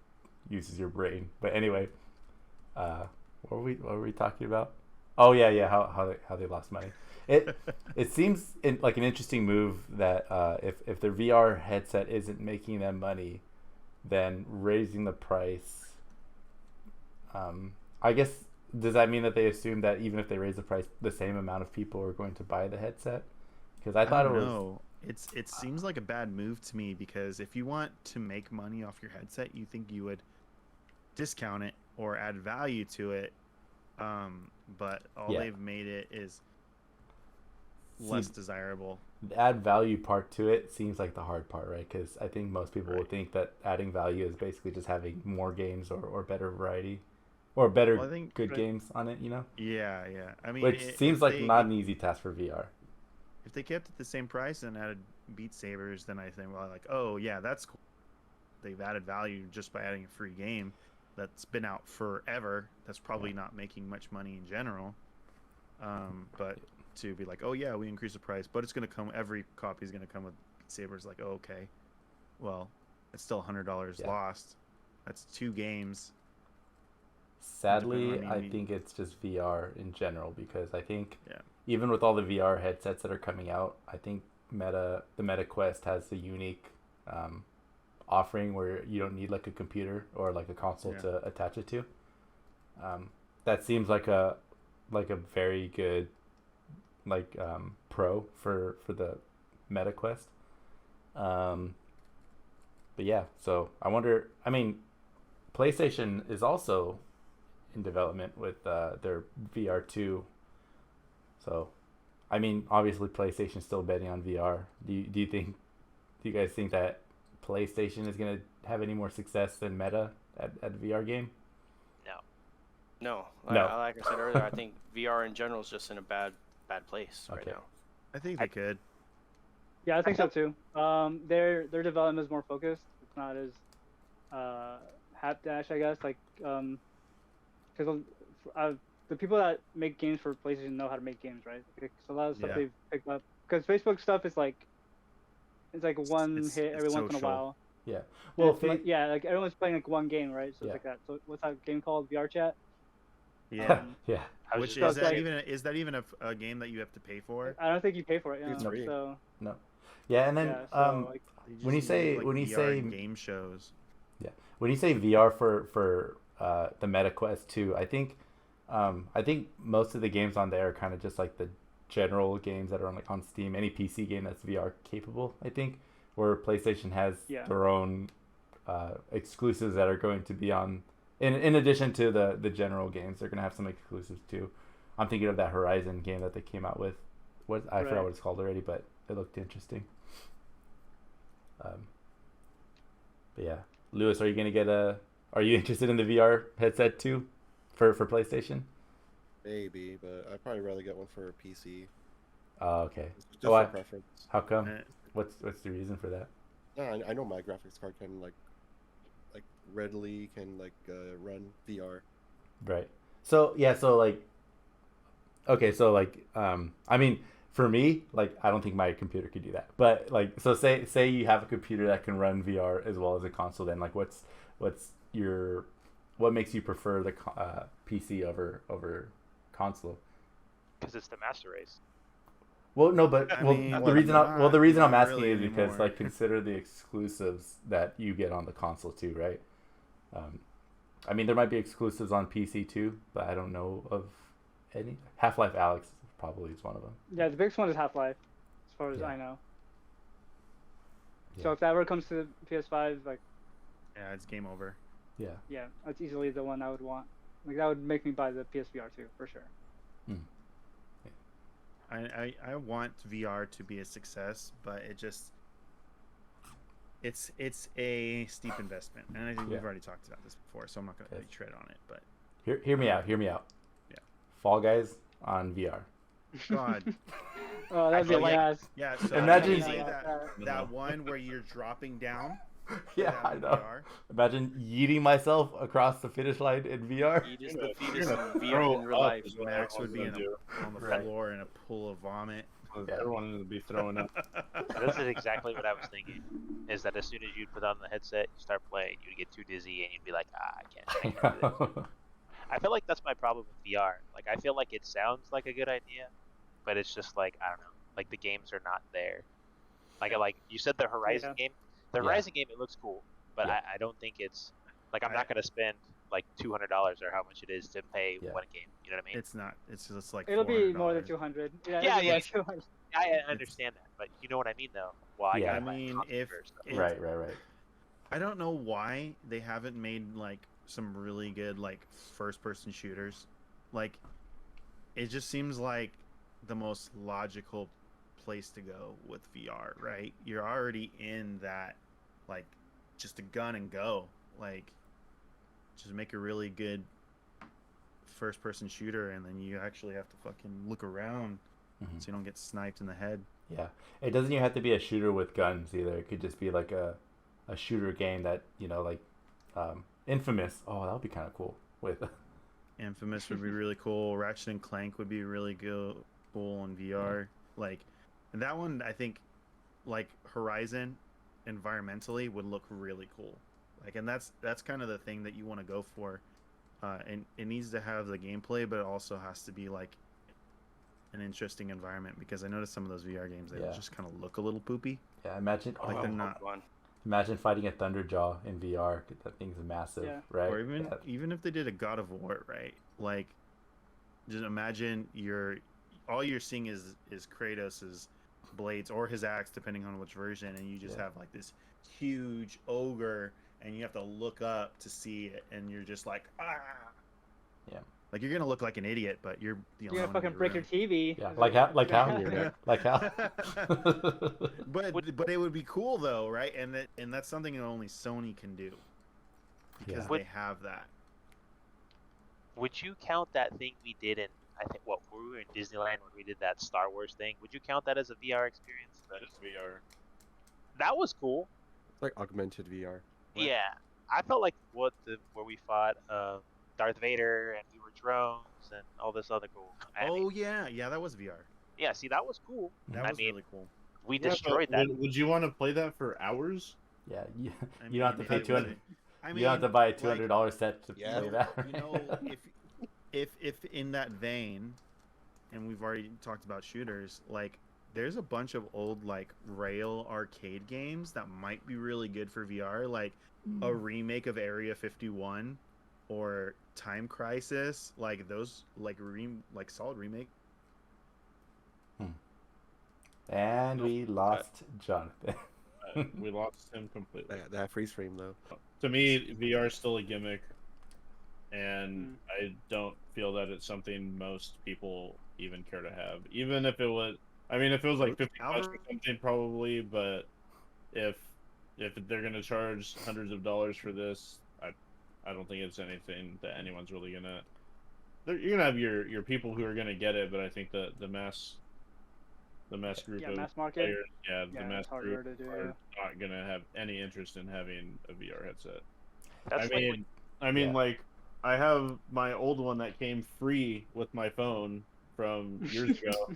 uses your brain. But anyway, what were we talking about? Oh yeah, how they lost money. It seems like an interesting move that if their VR headset isn't making them money, then raising the price. I guess, does that mean that they assume that even if they raise the price, the same amount of people are going to buy the headset? Because I thought don't it was. know. It seems like a bad move to me because if you want to make money off your headset, you think you would discount it or add value to it. But all Yeah. they've made it is See, less desirable. the add value part to it seems like the hard part, right? Because I think most people Right. would think that adding value is basically just having more games or better variety, or better Well, I think good Right. games on it, yeah. I mean, which seems if like they, not an easy task for VR. if they kept it the same price and added Beat Sabers, then I think, well, like, oh yeah, that's cool. They've added value just by adding a free game that's been out forever. That's probably not making much money in general. But to be like, oh yeah, we increased the price, but it's gonna come. Every copy is gonna come with Beat Sabers. Like, oh, okay, well, it's still $100 Yeah. lost. That's 2 games. Sadly, Depending on- I think it's just VR in general, because I think Yeah. even with all the VR headsets that are coming out, I think the Meta Quest has a unique offering where you don't need like a computer or like a console Yeah. to attach it to. That seems like a very good like pro for the Meta Quest. But yeah, so I wonder. I mean, PlayStation is also in development with their VR2. So, I mean, obviously PlayStation's still betting on VR. Do you guys think that PlayStation is gonna have any more success than Meta at a VR game? No, No. like I said earlier, I think VR in general is just in a bad place right Okay. now. I think they could. Yeah, I think so too. Their development is more focused. It's not as hapdash, I guess. Like, because the people that make games for PlayStation know how to make games, right? Like, so a lot of stuff Yeah. they've picked up. Because Facebook stuff is like, it's like one it's hit every once in a social. while. Yeah. Well, Well, Faith, yeah, like everyone's playing like one game, right? So Yeah. it's like that. So what's that game called? VR chat. Yeah. yeah. I was Which just So about it's is that even a game that you have to pay for? I don't think you pay for it. It's Yeah. free. So No. Yeah, and then yeah. So like They when you just say- look like when you VR say- game shows, when you say VR for the Meta Quest 2, I think most of the games on there are kind of just like the general games that are on Steam. Any PC game that's VR capable, I think, where PlayStation has Yeah. their own exclusives that are going to be on. In addition to the general games, they're gonna have some exclusives too. I'm thinking of that Horizon game that they came out with. I forgot Right. what it's called already, but it looked interesting. But yeah, Lewis, are you gonna get Are you interested in the VR headset too, for PlayStation? Maybe, but I'd probably rather get one for a PC. Oh, okay. Just Why? for preference. How come? Eh, What's the reason for that? No, I know my graphics card can like readily can run VR. Right. So yeah. So like. Okay. So like. I mean, for me, like, I don't think my computer could do that. But like, so say you have a computer that can run VR as well as a console. Then like, what makes you prefer the PC over console? because it's the master race. Well, no, but I well, mean, the well, reason not- the reason I'm not asking really is because anymore. like consider the exclusives that you get on the console too, right? I mean, there might be exclusives on PC too, but I don't know of any. Half-Life Alyx probably is one of them. yeah, the biggest one is Half-Life, as far as Yeah. I know. Yeah. So if that ever comes to PS5, like yeah, it's game over. Yeah. yeah, that's easily the one I would want. Like that would make me buy the PSVR 2 for sure. I want VR to be a success, but it's a steep investment, and I think Yeah. we've already talked about this before, so I'm not going to Yes. tread on it. But Hear me out. Hear me out. Yeah. Fall Guys on VR. God, Oh, that'd be feel like- ass. yeah. So Imagine- you see Yeah, that one where you're dropping down. Yeah, that I in know. VR? Imagine yeeting myself across the finish line in VR. Eat is You're the gonna- fetus you're in gonna VR throw in real up life. is what Max would everyone's be gonna do. on the Right. floor in a pool of vomit. Yeah. Everyone would be throwing up. This is exactly what I was thinking. Is that as soon as you'd put on the headset, you start playing, you'd get too dizzy, and you'd be like, I can't do this. I feel like that's my problem with VR. Like, I feel like it sounds like a good idea, but it's just like, I don't know. Like, the games are not there. Like you said, the Horizon game. The Yeah. Horizon game, it looks cool, but Yeah. I don't think it's like I'm not gonna spend like $200 or how much it is to pay Yeah. one game. You know what I mean? It's not. It's just like It'll be more than $400. 200. Yeah, it'll be yeah. like 200. I understand that, but you know what I mean, though. Well, I Yeah. gotta I buy a mean, console if first. it- Right. I don't know why they haven't made like some really good like first-person shooters. Like, it just seems like the most logical place to go with VR, right? You're already in that, like, just a gun and go. Like, just make a really good first-person shooter, and then you actually have to fucking look around Mhm. so you don't get sniped in the head. Yeah. It doesn't even have to be a shooter with guns either. It could just be like a shooter game that, like Infamous. Oh, that would be kind of cool with Infamous would be really cool. Ratchet and Clank would be really cool in VR. Like, and that one, I think, like Horizon, environmentally would look really cool. Like, and that's kind of the thing that you want to go for. And it needs to have the gameplay, but it also has to be like an interesting environment, because I noticed some of those VR games, they Yeah. just kind of look a little poopy. Yeah, imagine Like, they're not. One. imagine fighting a Thunderjaw in VR. That thing's massive, Yeah. right? Or even That- even if they did a God of War, right? Like, just imagine all you're seeing is Kratos's blades or his axe, depending on which version, and you just Yeah. have like this huge ogre, and you have to look up to see it, and you're just like, ah. Yeah. Like, you're gonna look like an idiot, but you're the You're gonna fucking break your TV. Yeah, Is like it- how like how Yeah. like how. but it would be cool though, right? And that's something that only Sony can do, because Yeah. they have that. Would you count that thing we did in? I think when we were in Disneyland when we did that Star Wars thing. Would you count that as a VR experience? Just VR. That was cool. It's like augmented VR. What? Yeah, I felt like where we fought Darth Vader and we were drones and all this other cool. Yeah, that was VR. Yeah, see, that was cool. That I was mean, really cool. we Yeah, but destroyed that. Would you want to play that for hours? Yeah, you, I you don't have to pay it 200. would- I You don't have to buy a like, $200 set to Yeah. play that. you know, if in that vein, and we've already talked about shooters, like there's a bunch of old like rail arcade games that might be really good for VR, like a remake of Area 51 or Time Crisis, like those like solid remake. And we lost Jonathan. We lost him completely. That freeze frame though. To me, VR is still a gimmick, and I don't feel that it's something most people even care to have. Even if it was, I mean, if it was like $50 or something, probably. But if they're gonna charge hundreds of dollars for this, I don't think it's anything that anyone's really gonna. You're gonna have your people who are gonna get it, but I think the mass group of mass market. players, the Yeah, mass it's harder group to do. are not gonna have any interest in having a VR headset. That's I mean, Yeah. like, I have my old one that came free with my phone from years ago,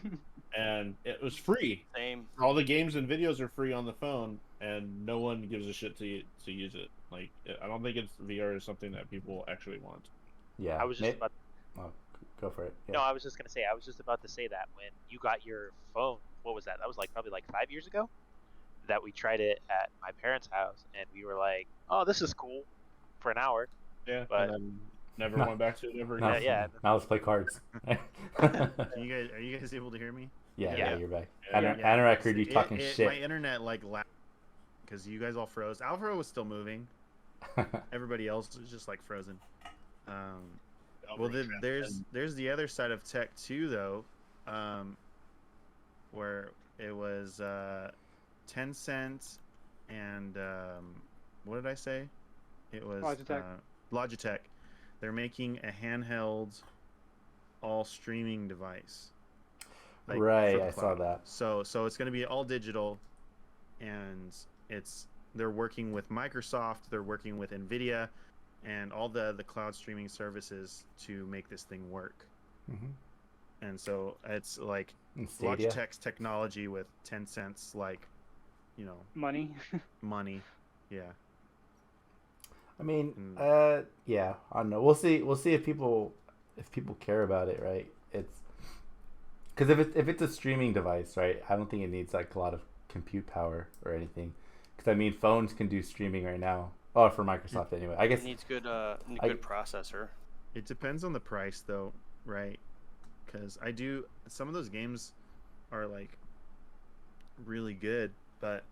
and it was free. Same. All the games and videos are free on the phone, and no one gives a shit to use it. Like, I don't think VR is something that people actually want. Yeah. I was just about. Oh, go for it. Yeah. No, I was just gonna say. I was just about to say that when you got your phone, what was that? That was like probably like 5 years ago. That we tried it at my parents' house, and we were like, "Oh, this is cool," for an hour. Yeah, But- and then never No. went back to it ever Now, again. Yeah. now let's play cards. Are you guys able to hear me? Yeah, Yeah. you're back. Yeah. Anorak heard you talking My shit. internet like because you guys all froze. Alvaro was still moving. Everybody else was just like frozen. Well, there's the other side of tech too, though, where it was Tencent and what did I say? It was Logitech. Logitech. They're making a handheld, all streaming device. like, Right, for the I saw cloud. that. So it's going to be all digital, and they're working with Microsoft, they're working with Nvidia, and all the cloud streaming services to make this thing work. Mm-hmm. And so it's like And Stadia. Logitech's technology with Tencent's like, Money. money. Yeah. I mean, Mm. yeah, I don't know. We'll see. We'll see if people care about it, right? It's because if it's a streaming device, right? I don't think it needs like a lot of compute power or anything. Because I mean, phones can do streaming right now. Oh, for Microsoft anyway. I guess It needs good processor. It depends on the price, though, right? Because some of those games are like really good, but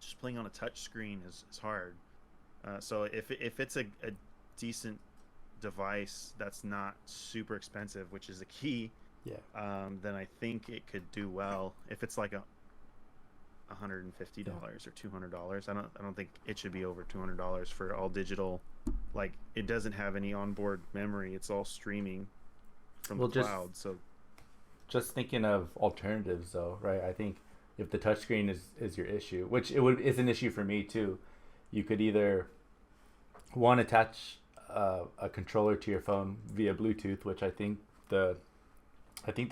just playing on a touch screen is hard. So if it's a decent device that's not super expensive, which is the key, yeah. then I think it could do well. If it's like $150 or $200, I don't think it should be over $200 for all digital. Like, it doesn't have any onboard memory. It's all streaming from the cloud. So just thinking of alternatives, though, right? I think if the touchscreen is your issue, which is an issue for me too, you could either attach a controller to your phone via Bluetooth, which I think the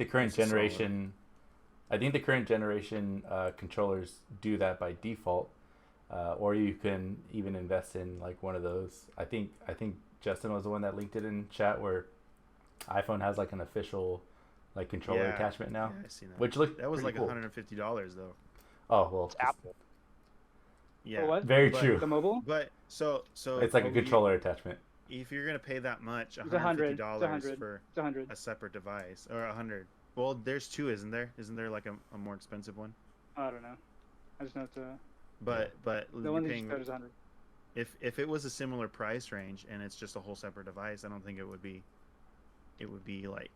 current generation. I think the current generation controllers do that by default, or you can even invest in like one of those. I think Justin was the one that linked it in chat where iPhone has like an official like controller attachment now, Yeah, I seen that. which looked That was pretty like cool. $150 though. Oh well, It's Apple. Yeah. For what? very But true. The mobile? But so It's like a controller attachment. If you're gonna pay that much, It's 100. $150 for It's 100. a separate device, or 100. Well, there's two, isn't there? Isn't there like a more expensive one? I don't know. I just know it's a. But The you're one that you paying, said is 100. if it was a similar price range and it's just a whole separate device, I don't think it would be like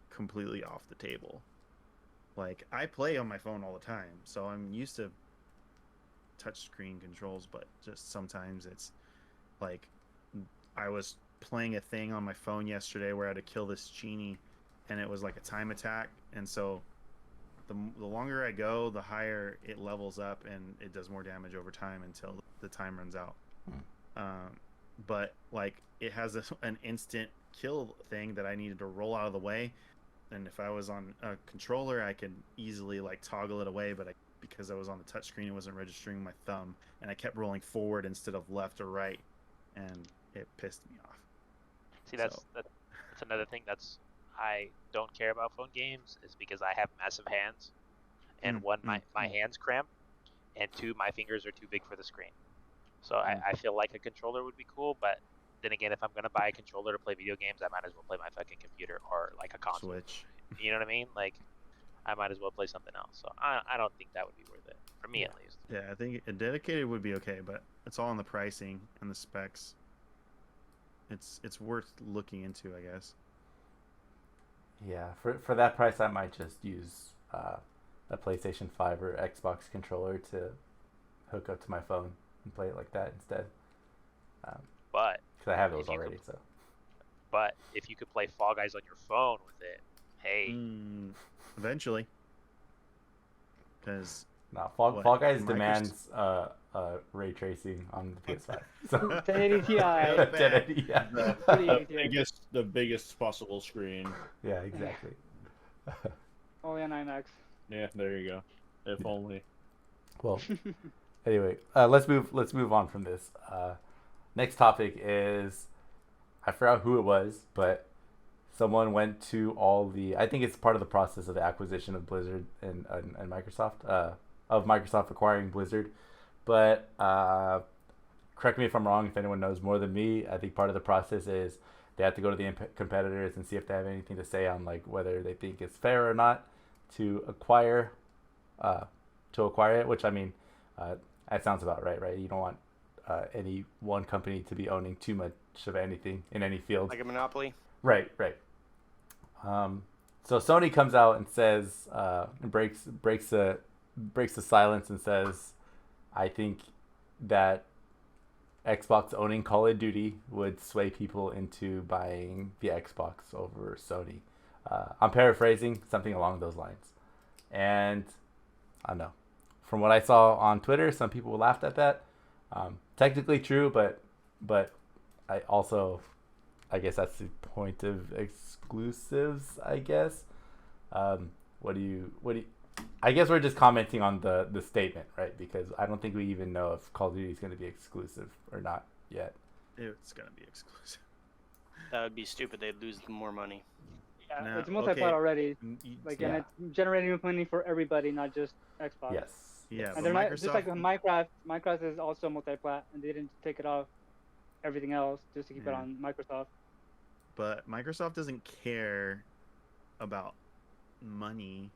completely off the table. Like, I play on my phone all the time, so I'm used to touchscreen controls, but just sometimes it's like, I was playing a thing on my phone yesterday where I had to kill this genie, and it was like a time attack, and so the longer I go, the higher it levels up, and it does more damage over time until the time runs out. But like, it has an instant kill thing that I needed to roll out of the way, and if I was on a controller, I could easily like toggle it away, but because I was on the touchscreen and wasn't registering my thumb, and I kept rolling forward instead of left or right, and it pissed me off. See, that's another thing I don't care about phone games is because I have massive hands, and one, my hands cramp, and two, my fingers are too big for the screen. So I feel like a controller would be cool, but then again, if I'm gonna buy a controller to play video games, I might as well play my fucking computer or like a console. Switch. You know what I mean? Like, I might as well play something else. So I don't think that would be worth it for me at least. Yeah, I think a dedicated would be okay, but it's all in the pricing and the specs. It's worth looking into, I guess. Yeah, for that price, I might just use a PlayStation 5 or Xbox controller to hook up to my phone and play it like that instead. But because I have those already, so. But if you could play Fall Guys on your phone with it, hey. Eventually. Because no, Fall Guys demands ray tracing on the PS5. So 1080 Ti. 1080, yeah. The biggest possible screen. Yeah, exactly. Only a 9X. Yeah, there you go. If only. Well, anyway, let's move on from this. Next topic is, I forgot who it was, but someone went to all the. I think it's part of the process of the acquisition of Blizzard and Microsoft, of Microsoft acquiring Blizzard. But correct me if I'm wrong. If anyone knows more than me, I think part of the process is they have to go to the competitors and see if they have anything to say on like whether they think it's fair or not to acquire it. Which I mean, that sounds about right, right? You don't want any one company to be owning too much of anything in any field. Like a monopoly. Right. So Sony comes out and says, breaks the silence and says, I think that Xbox owning Call of Duty would sway people into buying the Xbox over Sony. I'm paraphrasing, something along those lines. And I don't know. From what I saw on Twitter, some people laughed at that. Technically true, but I guess that's the point of exclusives, I guess. What do you I guess we're just commenting on the statement, right? Because I don't think we even know if Call of Duty is going to be exclusive or not yet. It's going to be exclusive. That would be stupid. They'd lose more money. Yeah, No, it's multi-plat already. Like, Yeah. and it's generating money for everybody, not just Xbox. Yes. Yeah, And but they're not Microsoft, just like Minecraft. Minecraft is also multi-plat, and they didn't take it off everything else just to keep it Yeah. on Microsoft. but Microsoft doesn't care about money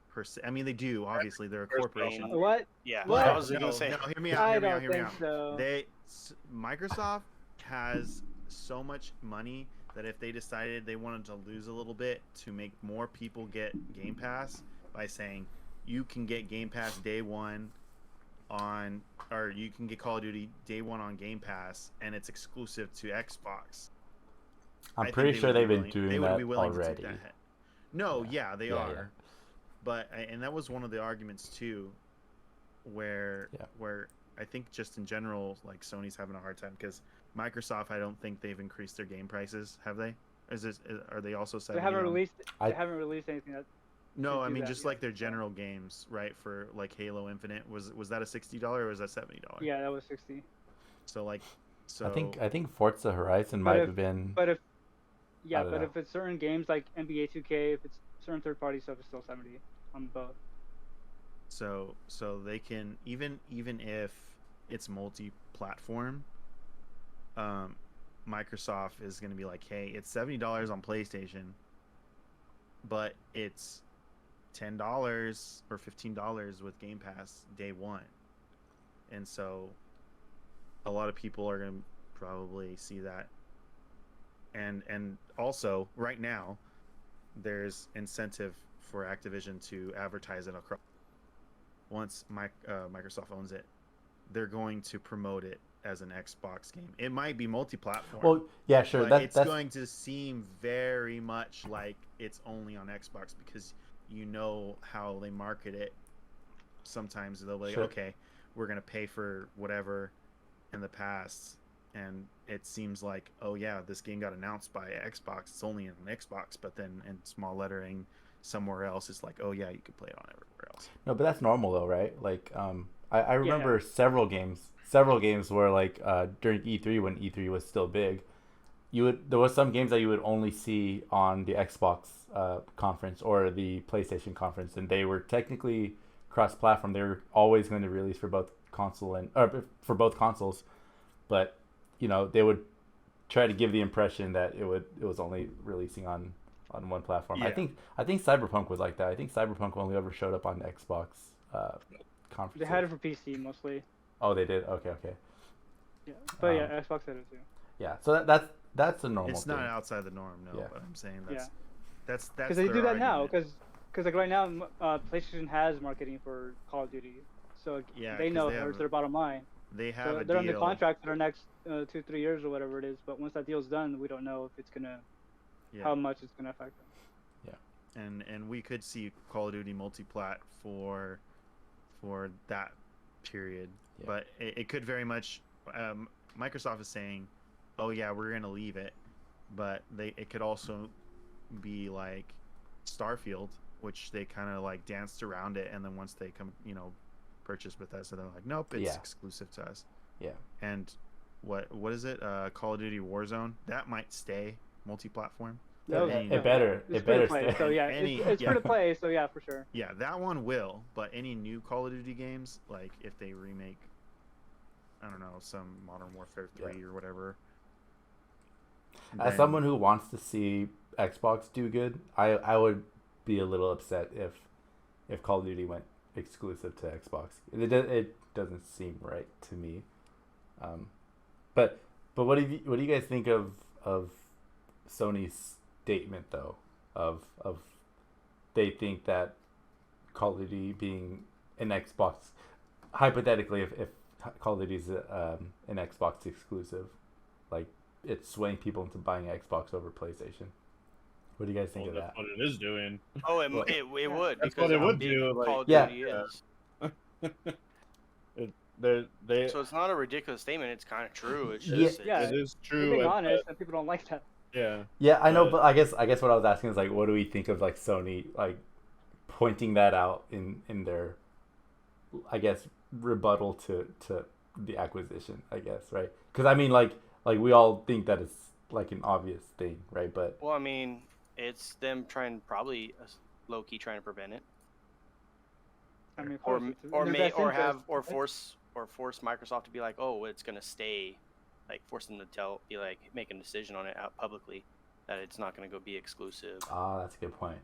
per se. I mean, they do. Obviously, they're a First corporation. game. What? Yeah, What? I was gonna say. No, hear me out. I Hear me out. don't Hear me think out. so. Microsoft has so much money that if they decided they wanted to lose a little bit to make more people get Game Pass by saying you can get Game Pass day one on, or you can get Call of Duty day one on Game Pass, and it's exclusive to Xbox. I I'm think pretty they sure would be they've been willing- doing they would that be willing to already. take that hit. No, yeah, they Yeah, are. yeah. But and that was one of the arguments too, where I think just in general, like Sony's having a hard time because Microsoft, I don't think they've increased their game prices, have they? Are they also They haven't released. I- They haven't released anything that. No, to I do mean that just yet. like their general games, right? For like Halo Infinite, was that a $60 or was that $70? Yeah, that was 60. So I think Forza Horizon might have been. But if I don't know. if it's certain games like NBA 2K, if it's certain third-party stuff, it's still 70 on both. So they can even if it's multi-platform, Microsoft is going to be like, hey, it's $70 on PlayStation, but it's $10 or $15 with Game Pass day one, and so a lot of people are going to probably see that, and also right now there's incentive for Activision to advertise it across. Once Microsoft owns it, they're going to promote it as an Xbox game. It might be multi-platform. Well, yeah, sure. But it's That's going to seem very much like it's only on Xbox because you know how they market it. Sometimes they'll be like, Sure. okay, we're going to pay for whatever in the past. And it seems like, oh yeah, this game got announced by Xbox. It's only on Xbox, but then in small lettering, somewhere else, it's like, oh yeah, you can play it on everywhere else. No, but that's normal though, right? Like, I remember Yeah. several games where like during E3 when E3 was still big, there was some games that you would only see on the Xbox conference or the PlayStation conference, and they were technically cross-platform. They were always going to release for both for both consoles, but they would try to give the impression that it was only releasing on one platform. Yeah. I think Cyberpunk was like that. I think Cyberpunk only ever showed up on the Xbox conference. They had it for PC mostly. Oh, they did. Okay. Yeah, but yeah, Xbox had it too. Yeah, so that's a normal. It's thing. not outside the norm, no. Yeah. But I'm saying Yeah. that's Because they do their that now. argument. Because like right now, PlayStation has marketing for Call of Duty, so Yeah, they 'cause know they it hurts have- their bottom line. They have So a they're under deal. contract for the next 2-3 years or whatever it is. But once that deal's done, we don't know if it's gonna how much it's gonna affect them. And we could see Call of Duty multiplat for that period, Yeah. but it could very much. Microsoft is saying, "Oh yeah, we're gonna leave it," but it could also be like Starfield, which they kind of like danced around it, and then once they come, purchase Bethesda, they're like, "Nope, it's Yeah. exclusive to us." Yeah. And what is it? Call of Duty Warzone that might stay multi-platform. No, Any- no, It better. It's It free to better play, stay. so yeah, Any- it's yeah. free to play, so yeah, for sure. Yeah, that one will, but any new Call of Duty games, like if they remake, I don't know, some Modern Warfare 3 or whatever. As then- someone who wants to see Xbox do good, I would be a little upset if Call of Duty went exclusive to Xbox. It doesn't seem right to me. But what do you guys think of Sony's statement though of they think that Call of Duty being an Xbox, hypothetically if Call of Duty is an Xbox exclusive, like it's swaying people into buying Xbox over PlayStation. What do you guys think of That's that? what it is doing. Oh, it would That's because what it of how would big do, like- Call of Yeah. Duty is. They So it's not a ridiculous statement. It's kind of true. It's Yeah. just Yeah. it is They're true. being and- honest, and people don't like that. yeah. Yeah, I know, But- but I guess what I was asking is like, what do we think of like Sony like pointing that out in their, I guess, rebuttal to the acquisition, I guess, right? Because I mean, like we all think that it's like an obvious thing, right? But Well, I mean, it's them probably low key trying to prevent it, I mean, of or course, it's or in their may best or have interest, or right? force Microsoft to be like, oh, it's gonna stay, like force them to make a decision on it out publicly that it's not gonna go be exclusive. that's a good point.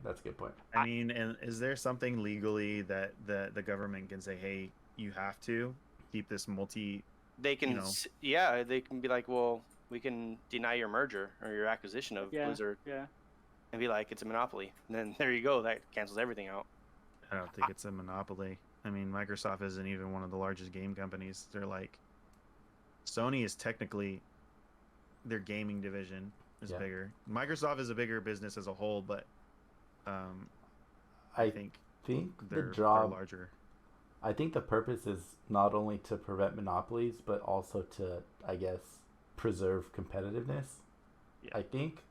I mean, and is there something legally that the government can say, hey, you have to keep this multi? They can, know. yeah, they can be like, well, we can deny your merger or your acquisition of Yeah, Blizzard, yeah. and be like, it's a monopoly. And then there you go, that cancels everything out. I don't think it's a monopoly. I mean, Microsoft isn't even one of the largest game companies. They're like, Sony is technically their gaming division is Yeah. bigger. Microsoft is a bigger business as a whole, but I I think think they're the job. larger. I think the purpose is not only to prevent monopolies, but also to, I guess, preserve competitiveness. Yeah. I think.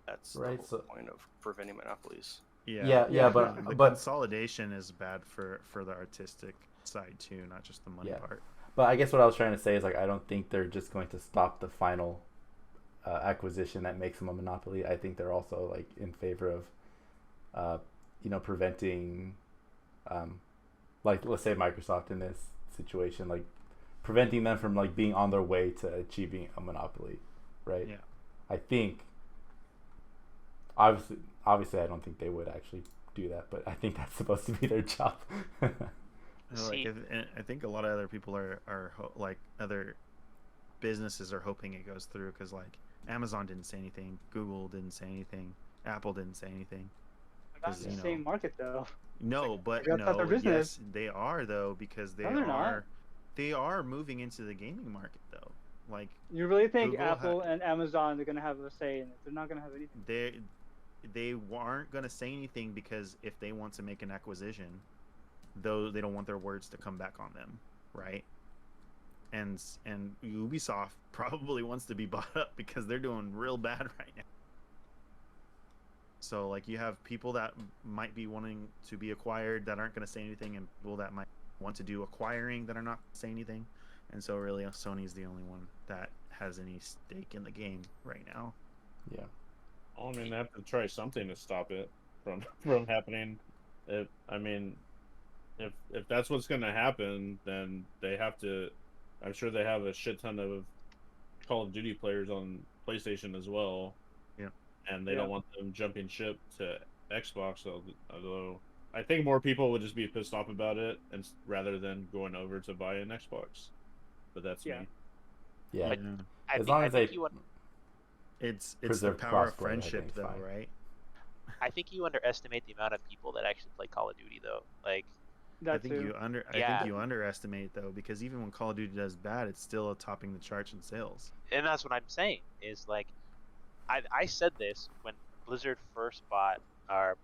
That's Right, the so- whole point of preventing monopolies. Yeah, but the but consolidation is bad for the artistic side too, not just the money Yeah. part. But I guess what I was trying to say is like I don't think they're just going to stop the final acquisition that makes them a monopoly. I think they're also like in favor of, preventing, like let's say Microsoft in this situation, like preventing them from like being on their way to achieving a monopoly, right? Yeah. I think. Obviously, I don't think they would actually do that, but I think that's supposed to be their job. See- And I think a lot of other people like other businesses are hoping it goes through because like Amazon didn't say anything, Google didn't say anything, Apple didn't say anything. They're not in the you know. same market though. No, but that's not their no, business. yes, they are though because No, they're not. they are moving into the gaming market though. Like You really think Google Apple and Amazon are gonna have a say in it? They're not gonna have anything. they aren't going to say anything because if they want to make an acquisition, though they don't want their words to come back on them, right? And Ubisoft probably wants to be bought up because they're doing real bad right now. So like you have people that might be wanting to be acquired that aren't going to say anything, and people that might want to do acquiring that are not saying anything. And so really, Sony's the only one that has any stake in the game right now. Yeah. I mean, they have to try something to stop it from happening. If that's what's going to happen, then they have to. I'm sure they have a shit ton of Call of Duty players on PlayStation as well. Yeah. And they don't want them jumping ship to Xbox. Although I think more people would just be pissed off about it, and rather than going over to buy an Xbox. But that's me. Yeah. As long as they. It's the preserve power of crossplay, I friendship, think, though, fine. right? I think you underestimate the amount of people that actually play Call of Duty, though. Like, I think you underestimate it, though, because even when Call of Duty does bad, it's still topping the charts in sales. And that's what I'm saying. Is like, I said this when Blizzard first got bought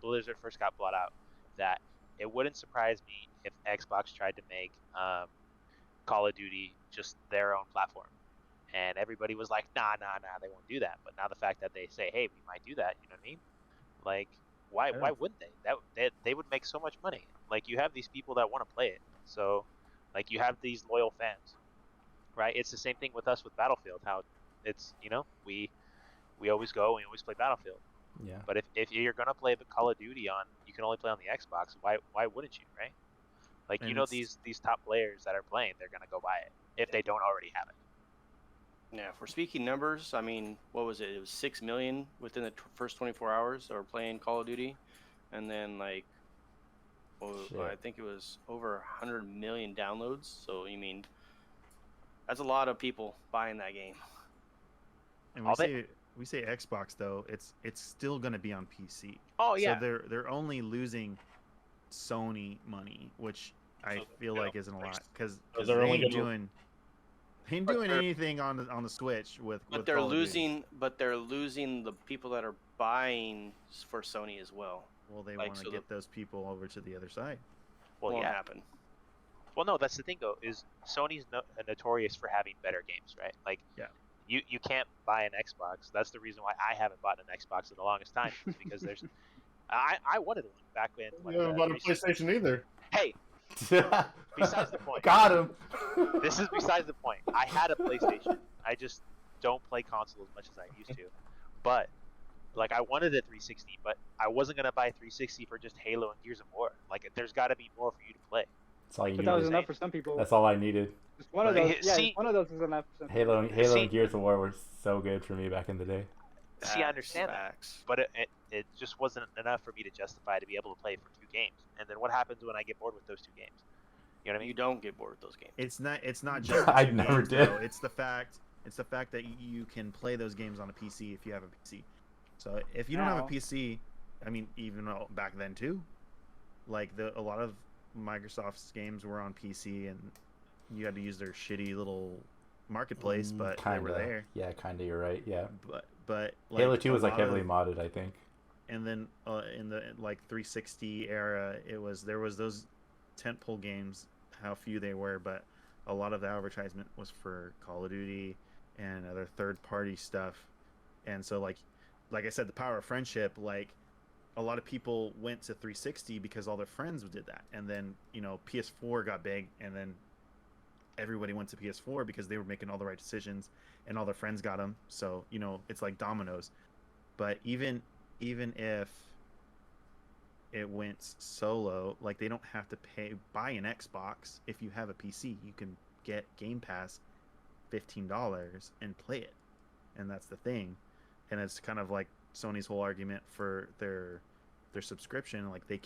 out, that it wouldn't surprise me if Xbox tried to make Call of Duty just their own platform. And everybody was like, nah, they won't do that. But now the fact that they say, hey, we might do that, you know what I mean? Like, why wouldn't they? They would make so much money. Like, you have these people that want to play it. So, like, you have these loyal fans, right? It's the same thing with us with Battlefield. How it's, we always go, we always play Battlefield. Yeah. But if you're gonna play the Call of Duty you can only play on the Xbox. Why wouldn't you, right? Like, these top players that are playing, they're gonna go buy it if they don't already have it. Yeah, if we're speaking numbers, I mean, what was it? It was 6 million within the first 24 hours that were playing Call of Duty. And then, like, I think it was over 100 million downloads. So, you mean, that's a lot of people buying that game. And we say Xbox, though, it's still going to be on PC. Oh, yeah. So they're only losing Sony money, which I feel like isn't a lot. Because they ain't doing... He ain't doing anything on the Switch with. But they're losing. But they're losing the people that are buying for Sony as well. Well, they want to get those people over to the other side. Well, won't happen. Well, no, that's the thing though. Is Sony's notorious for having better games, right? Like, you can't buy an Xbox. That's the reason why I haven't bought an Xbox in the longest time, is because there's. I wanted one back when. You haven't bought a PlayStation either. Hey. Besides the point. Got him. This is besides the point. I had a PlayStation. I just don't play console as much as I used to. But, like, I wanted a 360, but I wasn't going to buy a 360 for just Halo and Gears of War. Like, there's got to be more for you to play. That's all you But needed. that was enough for some people. That's all I needed. Just one of those. One of those is enough for some Halo and Gears of War were so good for me back in the day. See, I understand that, but it just wasn't enough for me to justify to be able to play for 2 games. And then what happens when I get bored with those 2 games? You know what I mean? You don't get bored with those games. It's not just I never games, did. Though. It's the fact that you can play those games on a PC if you have a PC. So if you don't have a PC, I mean, even back then too, like a lot of Microsoft's games were on PC, and you had to use their shitty little marketplace, but they were there. Yeah, kinda. You're right. Yeah. But like, Halo 2 was like heavily modded, I think. And then in the like 360 era, there was those tentpole games, how few they were, but a lot of the advertisement was for Call of Duty and other third-party stuff. And so like I said, the power of friendship, like a lot of people went to 360 because all their friends did that. And then, PS4 got big, and then everybody went to PS4 because they were making all the right decisions and all their friends got them. So, it's like dominoes. But even if it went solo, like, they don't have to buy an Xbox. If you have a PC, you can get Game Pass $15 and play it. And that's the thing. And it's kind of like Sony's whole argument for their subscription. Like, they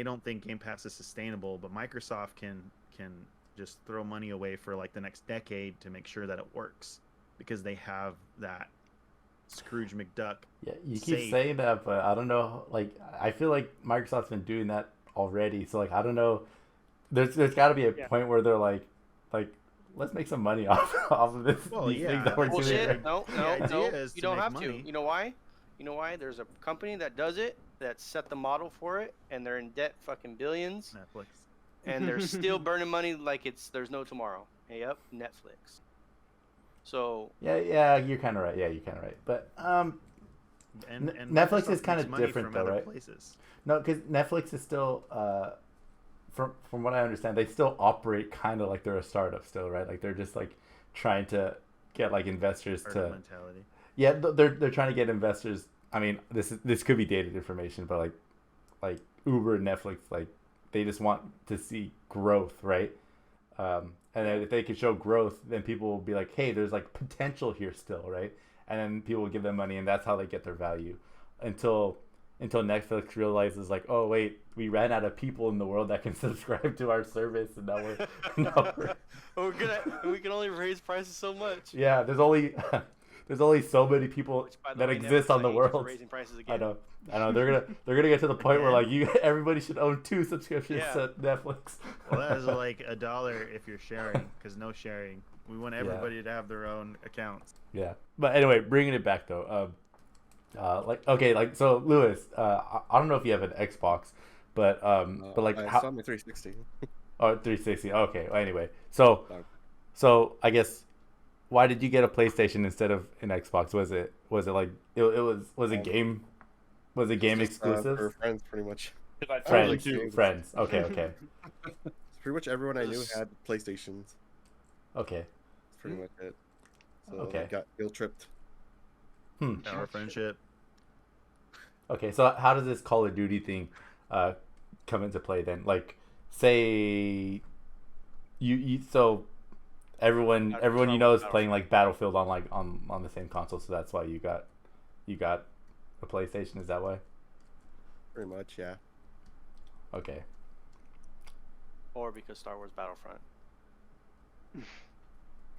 don't think Game Pass is sustainable, but Microsoft can just throw money away for like the next decade to make sure that it works, because they have that Scrooge McDuck. Yeah, you keep saying that, but I don't know. Like, I feel like Microsoft's been doing that already. So, like, I don't know. There's got to be a point where they're like, let's make some money off of this. These things that we're doing. Shit. No. You don't have to. You know why? There's a company that does it, that set the model for it, and they're in debt fucking billions. Netflix. And they're still burning money like there's no tomorrow. Yep, Netflix. So yeah, you're kind of right. Yeah, you're kind of right. But And Netflix Microsoft is kind makes of money different from though, other right? places. No, because Netflix is still, from what I understand, they still operate kind of like they're a startup still, right? Like they're just like trying to get like investors Startup to, mentality. yeah, they're trying to get investors. I mean, this could be dated information, but like Uber and Netflix, like they just want to see growth, right? And then if they can show growth, then people will be like, hey, there's like potential here still, right? And then people will give them money, and that's how they get their value. Until Netflix realizes like, oh wait, we ran out of people in the world that can subscribe to our service, and now we can only raise prices so much. yeah, there's only there's only so many people Which, by the that way, exist Netflix, on the I hate you for world. raising prices I again. know they're gonna get to the point where Again? like everybody should own 2 subscriptions Yeah. to Netflix. Well, that is like $1 if you're sharing, because no sharing. We want everybody to have their own accounts. Yeah, but anyway, bringing it back though, like okay, like so, Lewis, I don't know if you have an Xbox, but like I how saw my 360. oh 360. Okay, well, anyway, so I guess why did you get a PlayStation instead of an Xbox? Was it like was it game Just, exclusive? for friends, pretty much. If I told Friends, you games. friends. Okay. Pretty much everyone I knew Just- had PlayStations. Okay. That's pretty much it. So Okay. I got guilt tripped. Our friendship. Okay, so how does this Call of Duty thing come into play then? Like, say so everyone you know is playing like Battlefield on like on the same console, so that's why you got a PlayStation. Is that why? Pretty much, yeah. Okay. Or because Star Wars Battlefront.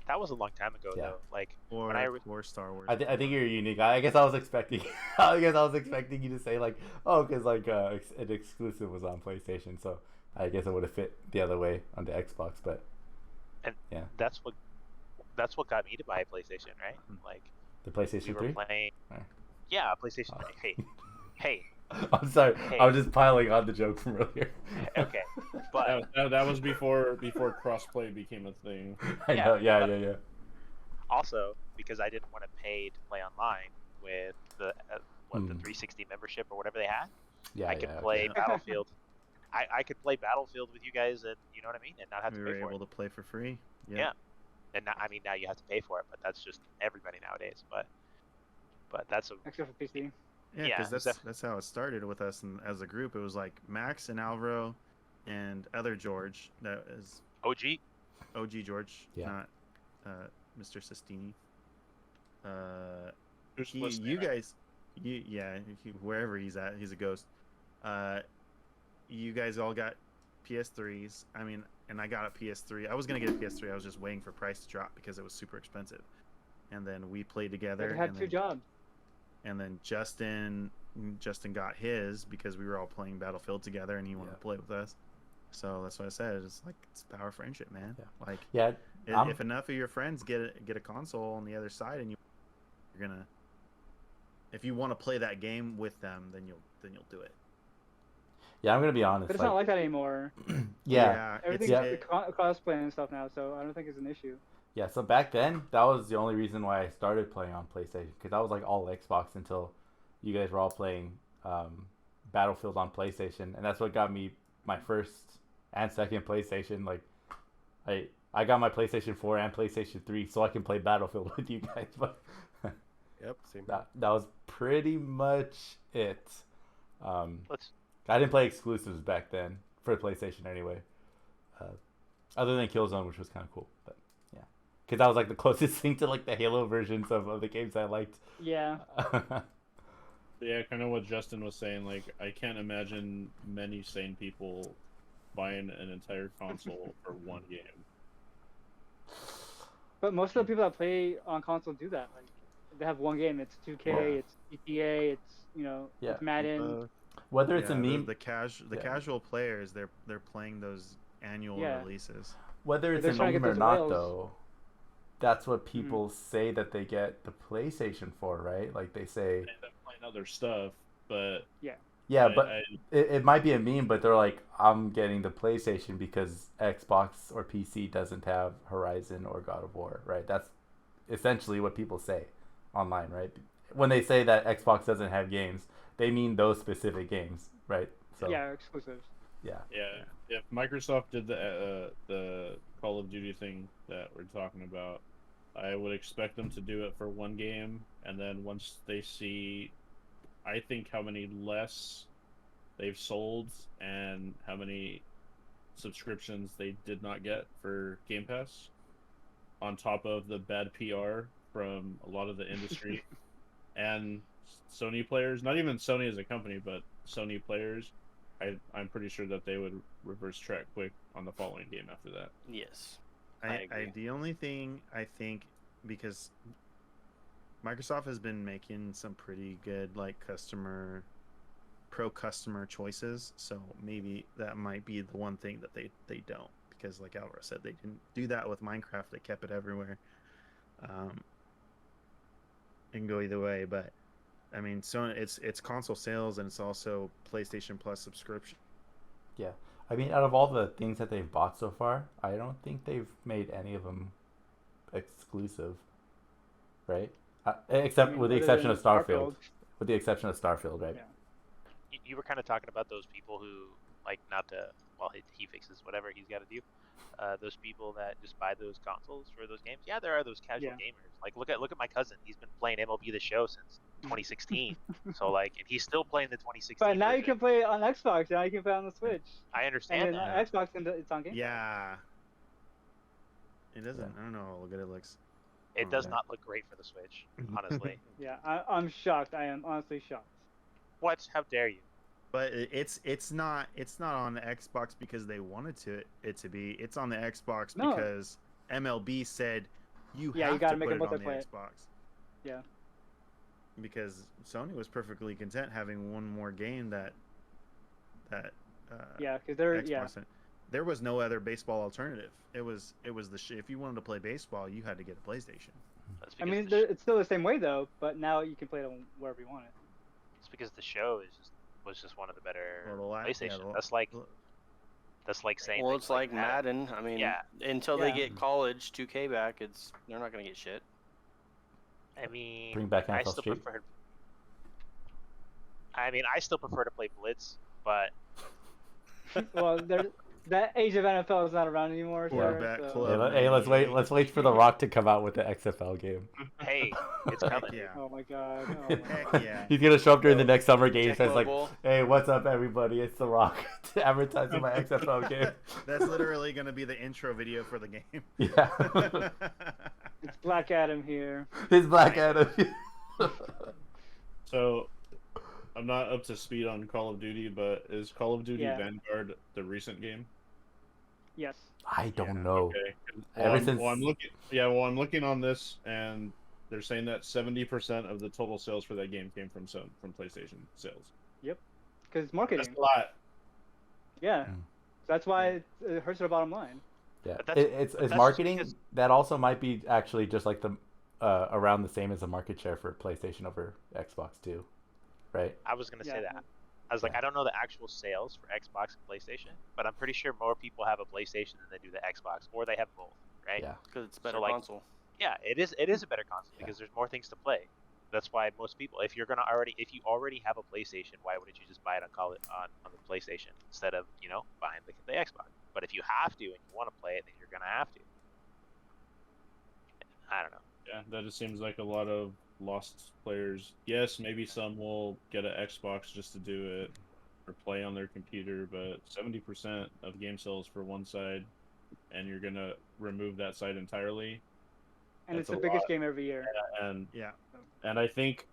That was a long time ago, Yeah. though. Like, Or, when I or Star Wars. I think you're unique. I guess I was expecting you to say like, oh, because like an exclusive was on PlayStation, so I guess it would have fit the other way on the Xbox, but and yeah. that's what got me to buy a PlayStation, right? Like, The we PlayStation were 3? playing. Right. Yeah, PlayStation 3. Hey, I'm sorry. Hey. I was just piling on the joke from earlier. okay, but that was before crossplay became a thing. I Yeah, know. Yeah, but- yeah, yeah. also because I didn't want to pay to play online with the the 360 membership or whatever they had. Yeah, I could yeah, play okay. Battlefield. I could play Battlefield with you guys, and you know what I mean, and not have We to were pay for able it. to play for free. Yeah. And now, I mean, now you have to pay for it, but that's just everybody nowadays. But that's a Except for PC. Yeah, Yeah, because def- that's how it started with us, and as a group, it was like Max and Alvaro, and other George. That is OG. OG George, Yeah. not Mr. Sistini. Who's listening You right guys, wherever he's at, he's a ghost. You guys all got PS3s. I mean, and I got a PS3. I was gonna get a PS3. I was just waiting for price to drop because it was super expensive. And then we played together. They had and 2 then, jobs. and then Justin got his because we were all playing Battlefield together, and he wanted Yeah. to play with us. So that's what I said. It's like it's power of friendship, man. Yeah. Like Yeah, if enough of your friends get a console on the other side, and you're gonna, if you want to play that game with them, then you'll do it. yeah. I'm gonna be honest. But it's not like that anymore. Yeah, Everything's yeah. cosplay and stuff now, so I don't think it's an issue. yeah. So back then, that was the only reason why I started playing on PlayStation, because I was like all Xbox until you guys were all playing Battlefield on PlayStation, and that's what got me my first and second PlayStation. Like, I got my PlayStation 4 and PlayStation 3 so I can play Battlefield with you guys. But Yep, same. that was pretty much it. Let's I didn't play exclusives back then for PlayStation anyway, other than Killzone, which was kind of cool. But yeah, because that was like the closest thing to like the Halo versions of the games I liked. Yeah. Yeah, kind of what Justin was saying. Like, I can't imagine many sane people buying an entire console for one game. But most of the people that play on console do that. Like, they have one game. It's 2K, Yeah. it's GTA, it's Yeah. it's Madden. Whether it's a meme, the Yeah. casual players, they're playing those annual Yeah. releases. whether it's They're a trying to meme get or those not, whales. though, that's what people say that they get the PlayStation for, right? Like they say, End up playing other stuff, but yeah, I- but I- it might be a meme, but they're like, I'm getting the PlayStation because Xbox or PC doesn't have Horizon or God of War, right? That's essentially what people say online, right? when they say that Xbox doesn't have games, they mean those specific games, right? So Yeah, exclusives. yeah. Yeah, if Microsoft did the Call of Duty thing that we're talking about, I would expect them to do it for one game, and then once they see, I think, how many less they've sold and how many subscriptions they did not get for Game Pass, on top of the bad PR from a lot of the industry and Sony players, not even Sony as a company, but Sony players, I'm pretty sure that they would reverse track quick on the following game after that. Yes. I agree. the only thing I think, because Microsoft has been making some pretty good like pro customer choices, so maybe that might be the one thing that they don't, because like Alvaro said, they didn't do that with Minecraft. They kept it everywhere. It can go either way, but I mean, so it's console sales and it's also PlayStation Plus subscription. Yeah. I mean, out of all the things that they've bought so far, I don't think they've made any of them exclusive, right? Except I mean, with the other exception than of Starfield. With the exception of Starfield, right? Yeah. You were kind of talking about those people who, like, not to, well, he fixes whatever he's got to do. Those people that just buy those consoles for those games. Yeah, there are those casual Yeah. gamers. Like, look at my cousin. He's been playing MLB The Show since 2016. So, like, and he's still playing the 2016. But now you version. can play it on Xbox. Now you can play it on the Switch. I understand And then that. Xbox, it's on Game Pass. Yeah. It doesn't. I don't know how good it looks. It does Yeah. not look great for the Switch, honestly. Yeah, I'm shocked. I am honestly shocked. What? How dare you? But it's not on the Xbox because they wanted it to be. It's on the Xbox No. because MLB said you Yeah, you have gotta to make put it it on the multiplayer. Xbox. Yeah. Because Sony was perfectly content having one more game that Yeah, because they're Xbox. There was no other baseball alternative. It was the if you wanted to play baseball, you had to get a PlayStation. That's I because mean, the it's still the same way though, but now you can play it on wherever you want it. it's because the show was just one of the better Well, the la- yeah, PlayStation. the- That's like saying. Well, things it's like Madden. I mean, Yeah. until they Yeah. get college 2K back, they're not gonna get shit. I mean, Bring back I NFL still Street. prefer. I mean, I still prefer to play Blitz, but Well, that age of NFL is not around anymore. Quarterback sir, so- club. Hey, let's wait for The Rock to come out with the XFL game. hey, it's Heck coming. yeah. Oh my god. Oh my Heck god. yeah. He's gonna show up during the next summer game. Tech Says like, Mobile. "Hey, what's up, everybody? It's The Rock advertising my XFL game." That's literally going to be the intro video for the game. Yeah, It's Black Adam here. his Black Adam. So, I'm not up to speed on Call of Duty, but is Call of Duty Yeah. Vanguard the recent game? Yes. I don't know. Okay. Ever I'm since- I'm looking on this, and they're saying that 70% of the total sales for that game came from PlayStation sales. Because it's marketing. That's a lot. Yeah. Mm. That's why it hurts their bottom line. Yeah, But that's- it's that's marketing. because- That also might be actually just like the around the same as the market share for PlayStation over Xbox too, right? I was gonna say Yeah. that. I was like, Yeah. I don't know the actual sales for Xbox and PlayStation, but I'm pretty sure more people have a PlayStation than they do the Xbox, or they have both, right? Yeah. Because it's a better So, like, console. Yeah, it is a better console Yeah. because there's more things to play. That's why most people, if you already have a PlayStation, why wouldn't you just buy it on the PlayStation instead of buying the Xbox? But if you have to and you want to play it, then you're gonna have to. I don't know. Yeah, that just seems like a lot of lost players. Yes, maybe some will get an Xbox just to do it or play on their computer, but 70% of game sales for one side, and you're gonna remove that side entirely. And That's it's the a biggest lot. game every year. And Yeah. I think,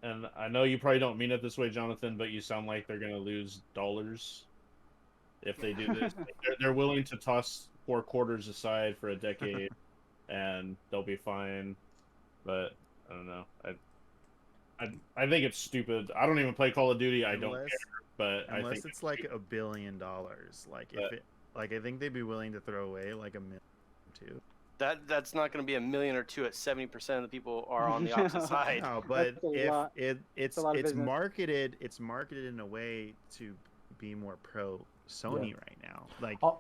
and I know you probably don't mean it this way, Jonathan, but you sound like they're gonna lose dollars if they do this. Like, they're willing to toss 4 quarters aside for a decade, and they'll be fine. But I don't know. I think it's stupid. I don't even play Call of Duty. I don't Unless- care. But I Unless think it's like stupid. $1 billion. Like But- if it, like I think they'd be willing to throw away like $1 million too. That's not going to be $1 million or $2 million at 70% of the people are on the opposite side. No, but That's a if lot. it's a lot of it's business. marketed in a way to be more pro Sony right now. Like Oh,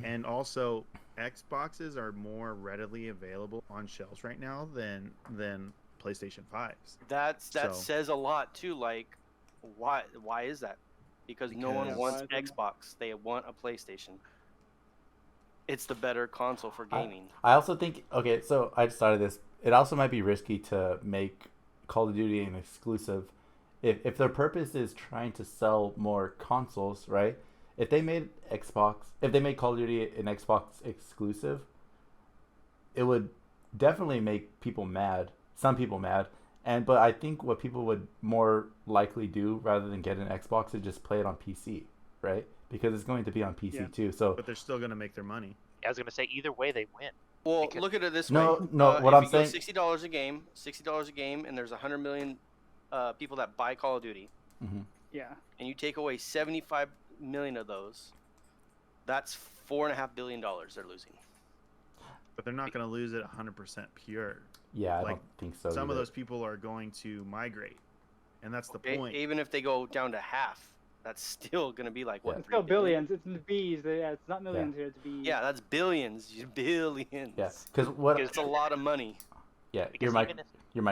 and also Xboxes are more readily available on shelves right now than PlayStation 5s. That So- says a lot too. Like, why is that? Because no one Because- wants Why is it- Xbox. They want a PlayStation. It's the better console for gaming. I also think, okay, so I just started this. It also might be risky to make Call of Duty an exclusive. If their purpose is trying to sell more consoles, right? If they made Call of Duty an Xbox exclusive, it would definitely make people mad. Some people mad. But I think what people would more likely do rather than get an Xbox is just play it on PC, right? Because it's going to be on PC Yeah. too. So But they're still going to make their money. I was gonna say either way they win. Well, Because- look at it this No, way. no, what if I'm you go saying- $60 a game, and there's 100 million people that buy Call of Duty, mhm. Yeah. and you take away 75 million of those, that's $4.5 billion they're losing. But they're not going to lose it 100% pure. Yeah, I Like, don't think so. Some of either. those people are going to migrate. And that's the Okay? point. Even if they go down to half, that's still gonna be like what? Yeah. It's 3 still billion? billions. It's in the B's. Yeah, it's not millions here. It's B's. Yeah, that's billions. Billions. Yeah, because what? It's a lot of money. Yeah, Because your mic even if,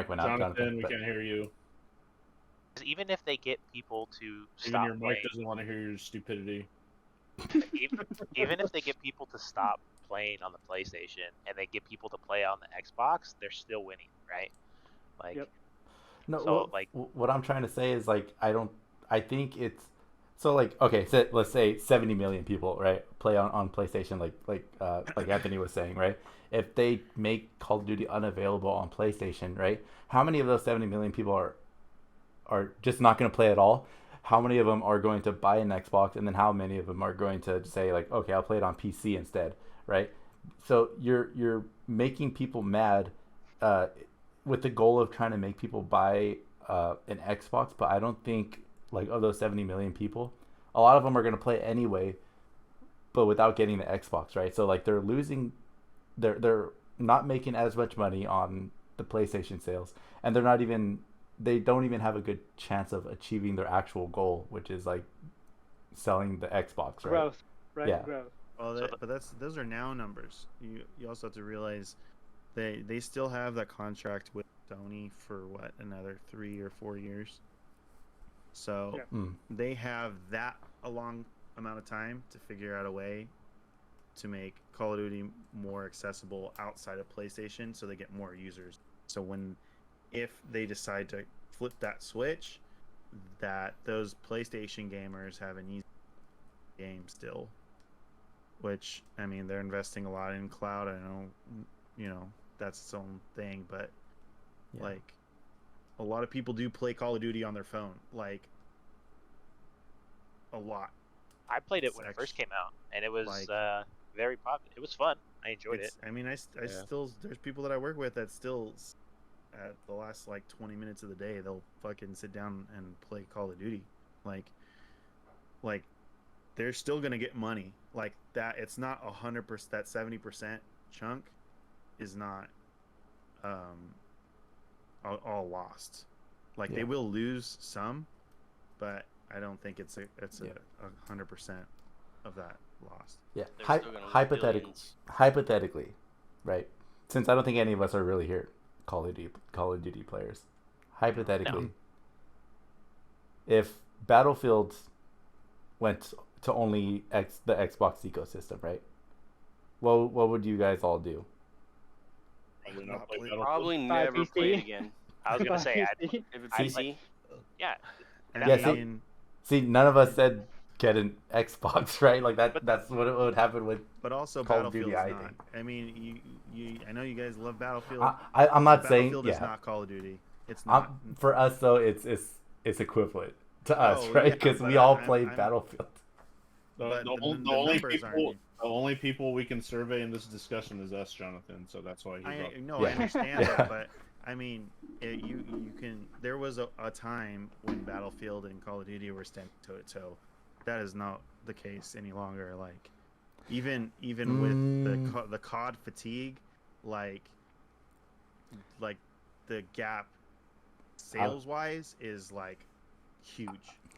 went out, Jonathan, we but- can't hear you. even if they get people to Even stop your mic playing, doesn't want to hear your stupidity. even if they get people to stop playing on the PlayStation and they get people to play on the Xbox, they're still winning, right? Like, Yep. No, So, well, like- what I'm trying to say is like I think it's so like okay, so let's say 70 million people, right, play on PlayStation, like Anthony was saying, right? If they make Call of Duty unavailable on PlayStation, right? How many of those 70 million people are just not going to play at all? How many of them are going to buy an Xbox, and then how many of them are going to say like, okay, I'll play it on PC instead, right? So you're making people mad with the goal of trying to make people buy an Xbox, but I don't think like of those 70 million people, a lot of them are going to play anyway, but without getting the Xbox, right? So like they're losing, they're not making as much money on the PlayStation sales, and they don't even have a good chance of achieving their actual goal, which is like selling the Xbox, right? Growth. Right. Yeah. Growth. Well, So but those are now numbers. You also have to realize they still have that contract with Sony for what, another 3 or 4 years. So Yeah. Mm. they have that a long amount of time to figure out a way to make Call of Duty more accessible outside of PlayStation, so they get more users. So if they decide to flip that switch, that those PlayStation gamers have an easy game still. Which, I mean, they're investing a lot in cloud. I know, that's its own thing, but Yeah. like a lot of people do play Call of Duty on their phone, like a lot. I played it It's when it actu- first came out, and it was like- very popular. It was fun. I enjoyed it. I mean, I still, there's people that I work with that still, at the last like 20 minutes of the day, they'll fucking sit down and play Call of Duty. Like they're still gonna get money like that. It's not 100%. That 70% chunk is not all lost. Like Yeah. they will lose some, but I don't think it's a Yeah. 100% of that lost. Yeah. They're still gonna lose billions. Hypothetically, right? Since I don't think any of us are really here Call of Duty players. Hypothetically, if Battlefield went to only the Xbox ecosystem, right? What would you guys all do? Probably Not not play play- Battlefield. Probably Buy never PC. play it again. I was gonna say, If it's I'd PC, yeah, And Yeah, I see- mean, See, none of us said get an Xbox, right? Like But- that's what would happen with. but also Call of Duty, Battlefield's I not. think. I mean, I know you guys love Battlefield. I'm not saying Battlefield is not Call of Duty. It's not. For us though, it's equivalent to us, Oh, right? yeah, Because but we all I'm- play I'm- Battlefield. But The only numbers aren't- people, the only people we can survey in this discussion is us, Jonathan. So that's why he brought. Yeah. I understand Yeah. that, but I mean, you can. There was a time when Battlefield and Call of Duty were standing toe to toe. That is not the case any longer. Like, even with the COD fatigue, like the gap sales wise is like huge.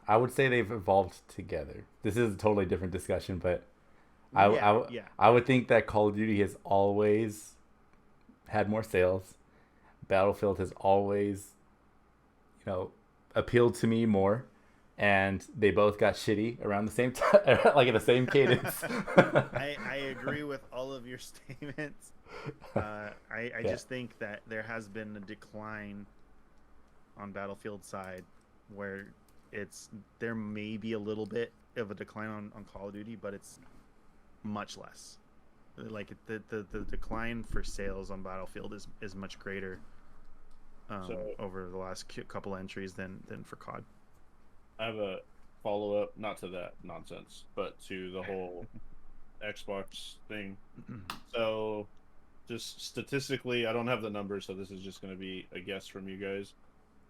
I would say they've evolved together. This is a totally different discussion, but I Yeah. would think that Call of Duty has always had more sales, Battlefield has always, appealed to me more, and they both got shitty around the same time, like in the same cadence. I agree with all of your statements. I just think that there has been a decline on Battlefield side where there may be a little bit of a decline on Call of Duty, but it's much less. Like the decline for sales on Battlefield is much greater over the last couple entries than for COD. I have a follow-up, not to that nonsense, but to the whole Xbox thing. So, just statistically, I don't have the numbers, so this is just going to be a guess from you guys.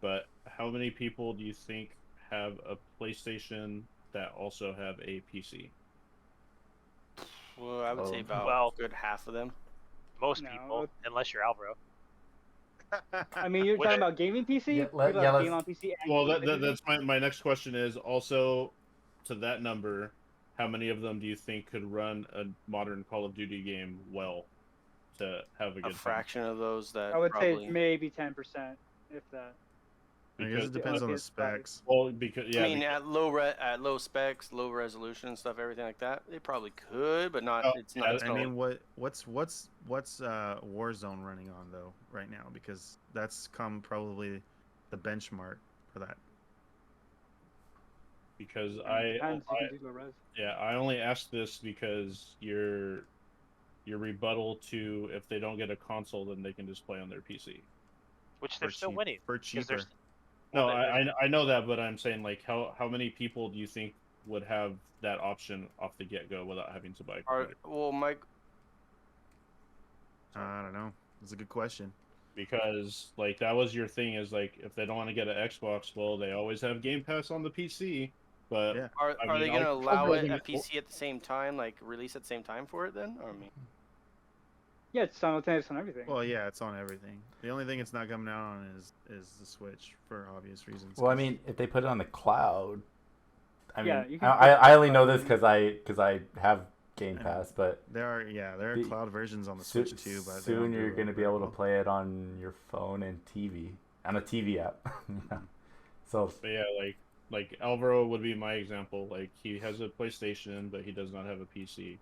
But how many people do you think have a PlayStation that also have a PC? Well, I would say about a good half of them. Most people, unless you're Alvaro. I mean, you're talking about gaming PC? Yeah, Game on PC and well, that's my next question is also to that number, how many of them do you think could run a modern Call of Duty game well to have a good fraction of those that I would probably... say maybe 10%, if that. I guess it depends on the specs. Well, because I mean, at low specs, low resolution stuff, everything like that, they probably could, but not. It's not. I mean, what's Warzone running on though right now? Because that's come probably the benchmark for that. Because I only asked this because your rebuttal to if they don't get a console, then they can just play on their PC. Which they're still winning. For cheaper. No, I know that, but I'm saying like how many people do you think would have that option off the get-go without having to buy a computer? Well, Mike, I don't know. It's a good question. Because like that was your thing is like if they don't want to get an Xbox, well they always have Game Pass on the PC. But yeah. Are they going to allow it a PC at the same time, like release at the same time for it then? Or I mean, yeah, it's simultaneous on everything. Well, yeah, it's on everything. The only thing it's not coming out on is the Switch for obvious reasons. Well, I mean, if they put it on the cloud, I mean, Yeah, I only know this because I have Game Pass, but there are cloud versions on the Switch too. But soon you're going to be able to play it on your phone and TV on a TV app. Yeah. So but yeah, like Alvaro would be my example. Like he has a PlayStation, but he does not have a PC.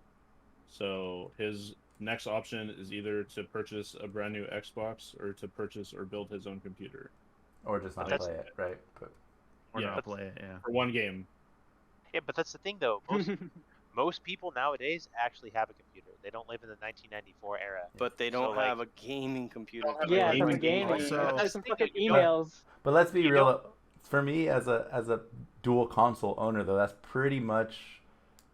So his next option is either to purchase a brand new Xbox or to purchase or build his own computer. Or just not play it, right? But, not play it, yeah. For one game. Yeah, but that's the thing though. Most people nowadays actually have a computer. They don't live in the 1994 era. But they don't have a gaming computer. Yeah, it's a gaming. Also, some fucking emails. But let's be real. For me, as a dual console owner, though, that's pretty much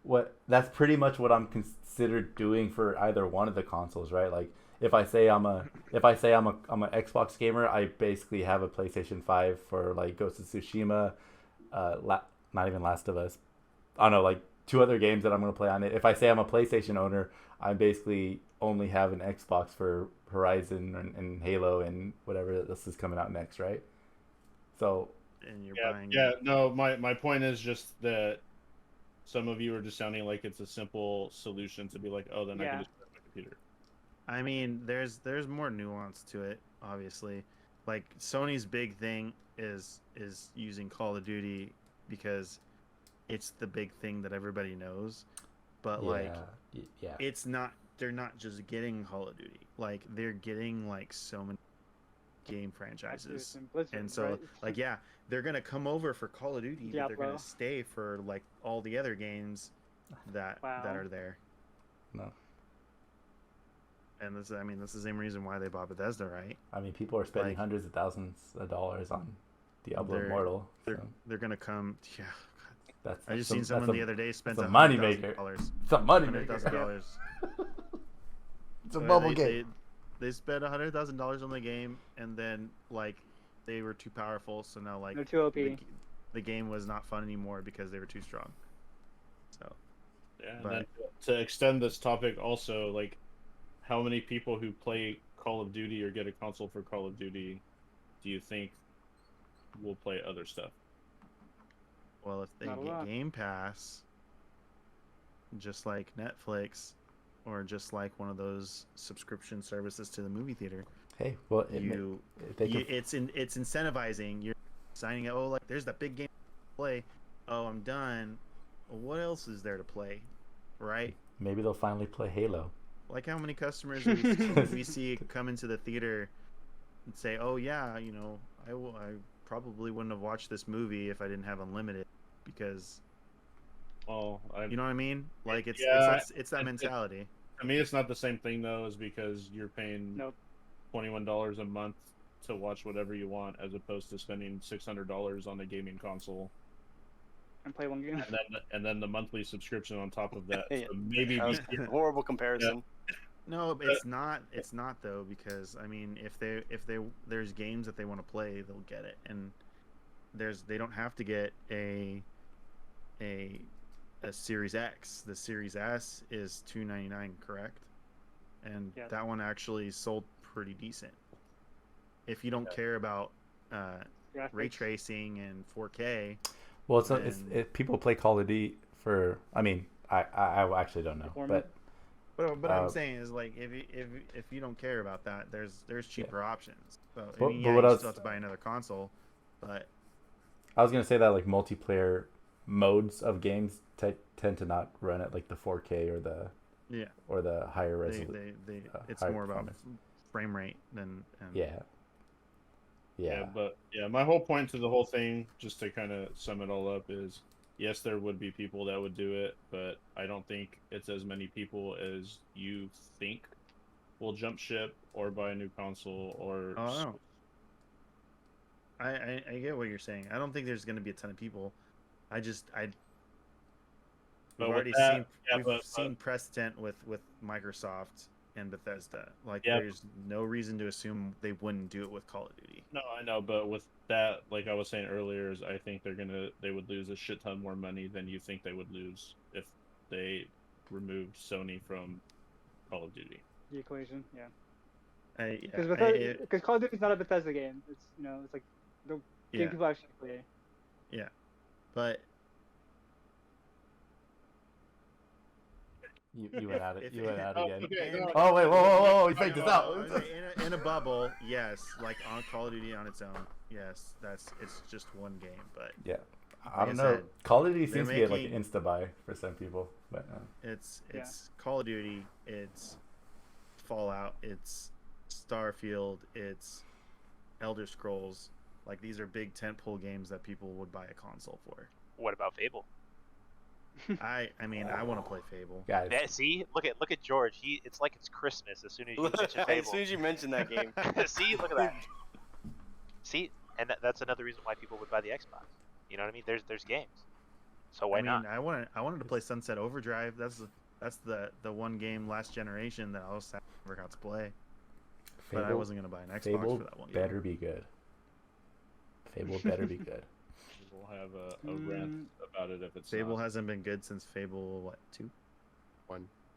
what I'm considered doing for either one of the consoles, right? Like if I say I'm an Xbox gamer, I basically have a PlayStation 5 for like Ghost of Tsushima, not even Last of Us. I don't know, like 2 other games that I'm going to play on it. If I say I'm a PlayStation owner, I basically only have an Xbox for Horizon and Halo and whatever else is coming out next, right? So and you're buying. Yeah, no, my point is just that some of you are just sounding like it's a simple solution to be like, oh, then I can just play on my computer. I mean, there's more nuance to it, obviously. Like Sony's big thing is using Call of Duty because it's the big thing that everybody knows. But it's not. They're not just getting Call of Duty. Like they're getting like so many game franchises, and so like they're gonna come over for Call of Duty, but they're gonna stay for like all the other games that are there. No. And that's the same reason why they bought Bethesda, right? I mean, people are spending hundreds of thousands of dollars on Diablo Immortal. They're gonna come. Yeah. I just seen someone the other day spend a money maker. It's a money maker. $100,000. It's a bubble game. They spent $100,000 on the game, and then like they were too powerful, so now like they're too OP. The game was not fun anymore because they were too strong. So yeah, and then to extend this topic, also like how many people who play Call of Duty or get a console for Call of Duty do you think will play other stuff? Well, if they get Game Pass, just like Netflix, or just like one of those subscription services to the movie theater, Hey, well, it's incentivizing. You're signing up. Oh, like there's that big game to play. Oh, I'm done. Well, what else is there to play, right? maybe they'll finally play Halo. Like how many customers we see come into the theater and say, "Oh yeah, I probably wouldn't have watched this movie if I didn't have unlimited," because Well, you know what I mean? Like it's that mentality. To me, it's not the same thing though, is because you're paying Nope. $21 a month to watch whatever you want, as opposed to spending $600 on a gaming console And play one game. and then the monthly subscription on top of that. Yeah, So maybe that was a horrible comparison. No, it's not. It's not though, because I mean, if there's games that they want to play, they'll get it, and they don't have to get a Series X. The Series S is $299, correct? And Yeah. that one actually sold pretty decent. If you don't care about ray Graphics. tracing and 4K, Well, people play Call of Duty for. I mean, I actually don't know, Performance. but I'm saying is like if you don't care about that, there's cheaper options. So I mean, but yeah, what you else- still have to buy another console, but I was gonna say that like multiplayer modes of games tend to not run at like the 4K or the yeah, higher they, resolution. they it's higher more about performance. frame rate than Yeah. But my whole point to the whole thing, just to kind of sum it all up, is yes, there would be people that would do it, but I don't think it's as many people as you think will jump ship or buy a new console or. Oh, no. I get what you're saying. I don't think there's going to be a ton of people. But We've with already that- seen precedent with Microsoft and Bethesda. Like, Yeah. there's no reason to assume they wouldn't do it with Call of Duty. No, I know, but with that, like I was saying earlier, is I think they would lose a shit ton more money than you think they would lose if they removed Sony from Call of Duty. The equation, yeah. Yeah, Because Call of Duty is not a Bethesda game. It's it's like the game yeah, people actually play. but You went at it. You went at it Oh, again. okay, And- no, Oh wait, whoa! You faked this out. in a bubble, yes, like on Call of Duty on its own, yes, it's just one game, but Yeah, I Like don't I know. said, Call of Duty they're seems to be like making- an insta buy for some people, but it's Yeah. Call of Duty, it's Fallout, it's Starfield, it's Elder Scrolls. Like, these are big tentpole games that people would buy a console for. What about Fable? I mean, I want to play Fable. guys, Yeah, see, look at George. It's like it's Christmas as soon as you mention As Fable. soon as you mention that game. See, look at that. See, and that's another reason why people would buy the Xbox. You know what I mean? There's games, so why I mean, not? I wanted to play Sunset Overdrive. That's the one game last generation that I also never got to play. But I wasn't gonna buy an Xbox Fable for that one game. better be good. Fable better be good. We'll have a rant about it if it's Fable not. hasn't been good since Fable 2?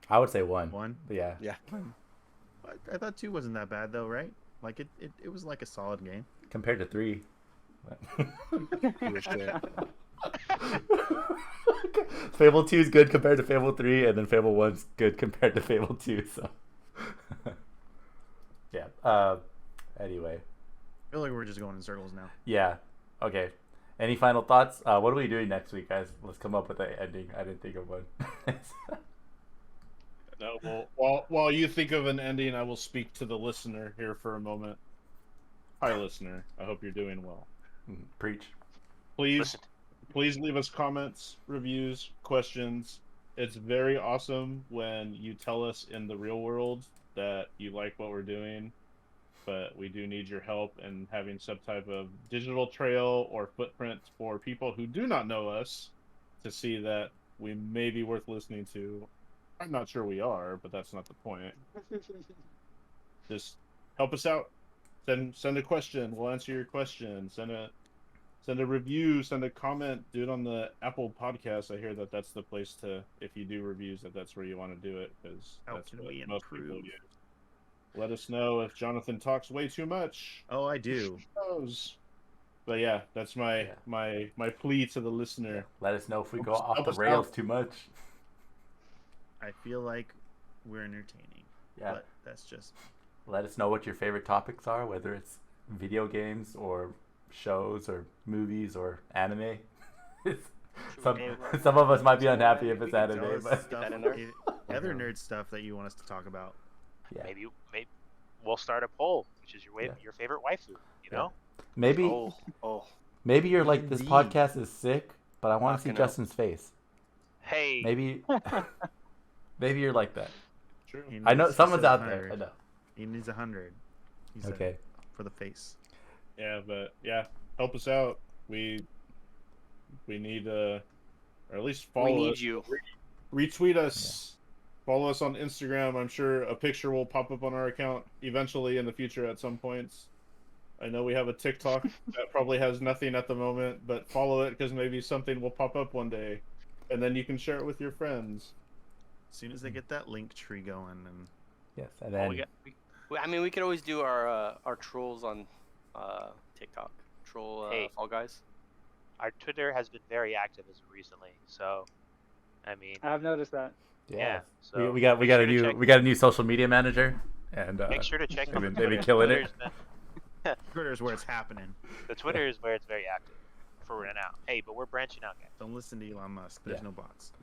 I would say one. 1? Yeah. I thought 2 wasn't that bad though, right? Like it was like a solid game. Compared to 3. Fable 2 is good compared to Fable 3, and then Fable 1's good compared to Fable 2. So, yeah. Anyway, I feel like we're just going in circles now. yeah. Okay. Any final thoughts? What are we doing next week, guys? Let's come up with an ending. I didn't think of one. No, well, while you think of an ending, I will speak to the listener here for a moment. Hi, listener. I hope you're doing well. Preach. Please leave us comments, reviews, questions. It's very awesome when you tell us in the real world that you like what we're doing, but we do need your help in having some type of digital trail or footprint for people who do not know us to see that we may be worth listening to. I'm not sure we are, but that's not the point. Just help us out. Send a question. We'll answer your question. Send a review. Send a comment. Do it on the Apple Podcast. I hear that's the place to, if you do reviews, that's where you want to do it, because How that's can what we most people improve? use. Let us know if Jonathan talks way too much. Oh, I do. Who knows? But yeah, that's my plea to the listener. Let us know if we go Help us- off help the us rails out. too much. I feel like we're entertaining. Yeah. But that's just let us know what your favorite topics are, whether it's video games or shows or movies or anime. some some of us might be unhappy if it's Tell anime, us but stuff, that in there. other nerd stuff that you want us to talk about. yeah. Maybe we'll start a poll, which is Yeah. your favorite waifu. You know? Maybe Oh, maybe you're like, this Indeed. podcast is sick, but I want to see Fucking hell. Justin's face. Hey, Maybe maybe you're like that. True. He I know needs- he someone's said out there. 100. I know. He needs 100. He said, Okay. for the face. Yeah, but yeah, help us out. We need or at least follow we need us. you. Retweet us. Follow us on Instagram. I'm sure a picture will pop up on our account eventually in the future at some points. I know we have a TikTok that probably has nothing at the moment, but follow it because maybe something will pop up one day, and then you can share it with your friends. As soon as they get that link tree going, and Yes, and oh, then We could always do our trolls on TikTok. Troll Hey. Fall Guys. our Twitter has been very active as of recently. So, I mean, I have noticed that. yeah. So we got make a sure to new check- a new social media manager, and Make sure to check out the they've been Twitter. killing it. Twitter's where it's happening. The Twitter is where it's very active for now. Hey, but we're branching out, guys. Don't listen to Elon Musk. There's Yeah. no bots.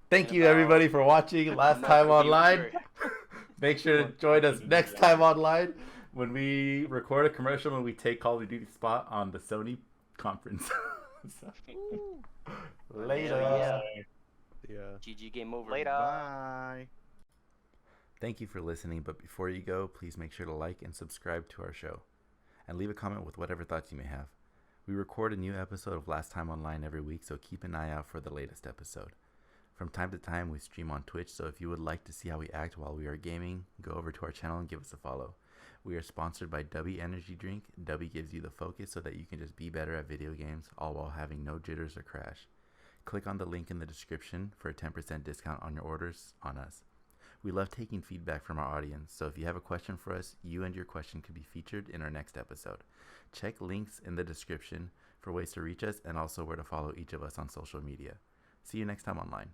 Thank And you about- everybody for watching Last No, Time you- Online. sorry. Make sure to join us next time online when we record a commercial when we take Call of Duty spot on the Sony conference. So, later. Yeah. Yeah. GG game over. Later. Bye. Thank you for listening, but before you go, please make sure to like and subscribe to our show. And leave a comment with whatever thoughts you may have. We record a new episode of Last Time Online every week, so keep an eye out for the latest episode. From time to time, we stream on Twitch, so if you would like to see how we act while we are gaming, go over to our channel and give us a follow. We are sponsored by Dubby Energy Drink. Dubby gives you the focus so that you can just be better at video games, all while having no jitters or crash. Click on the link in the description for a 10% discount on your orders on us. We love taking feedback from our audience, so if you have a question for us, you and your question could be featured in our next episode. Check links in the description for ways to reach us and also where to follow each of us on social media. See you next time online.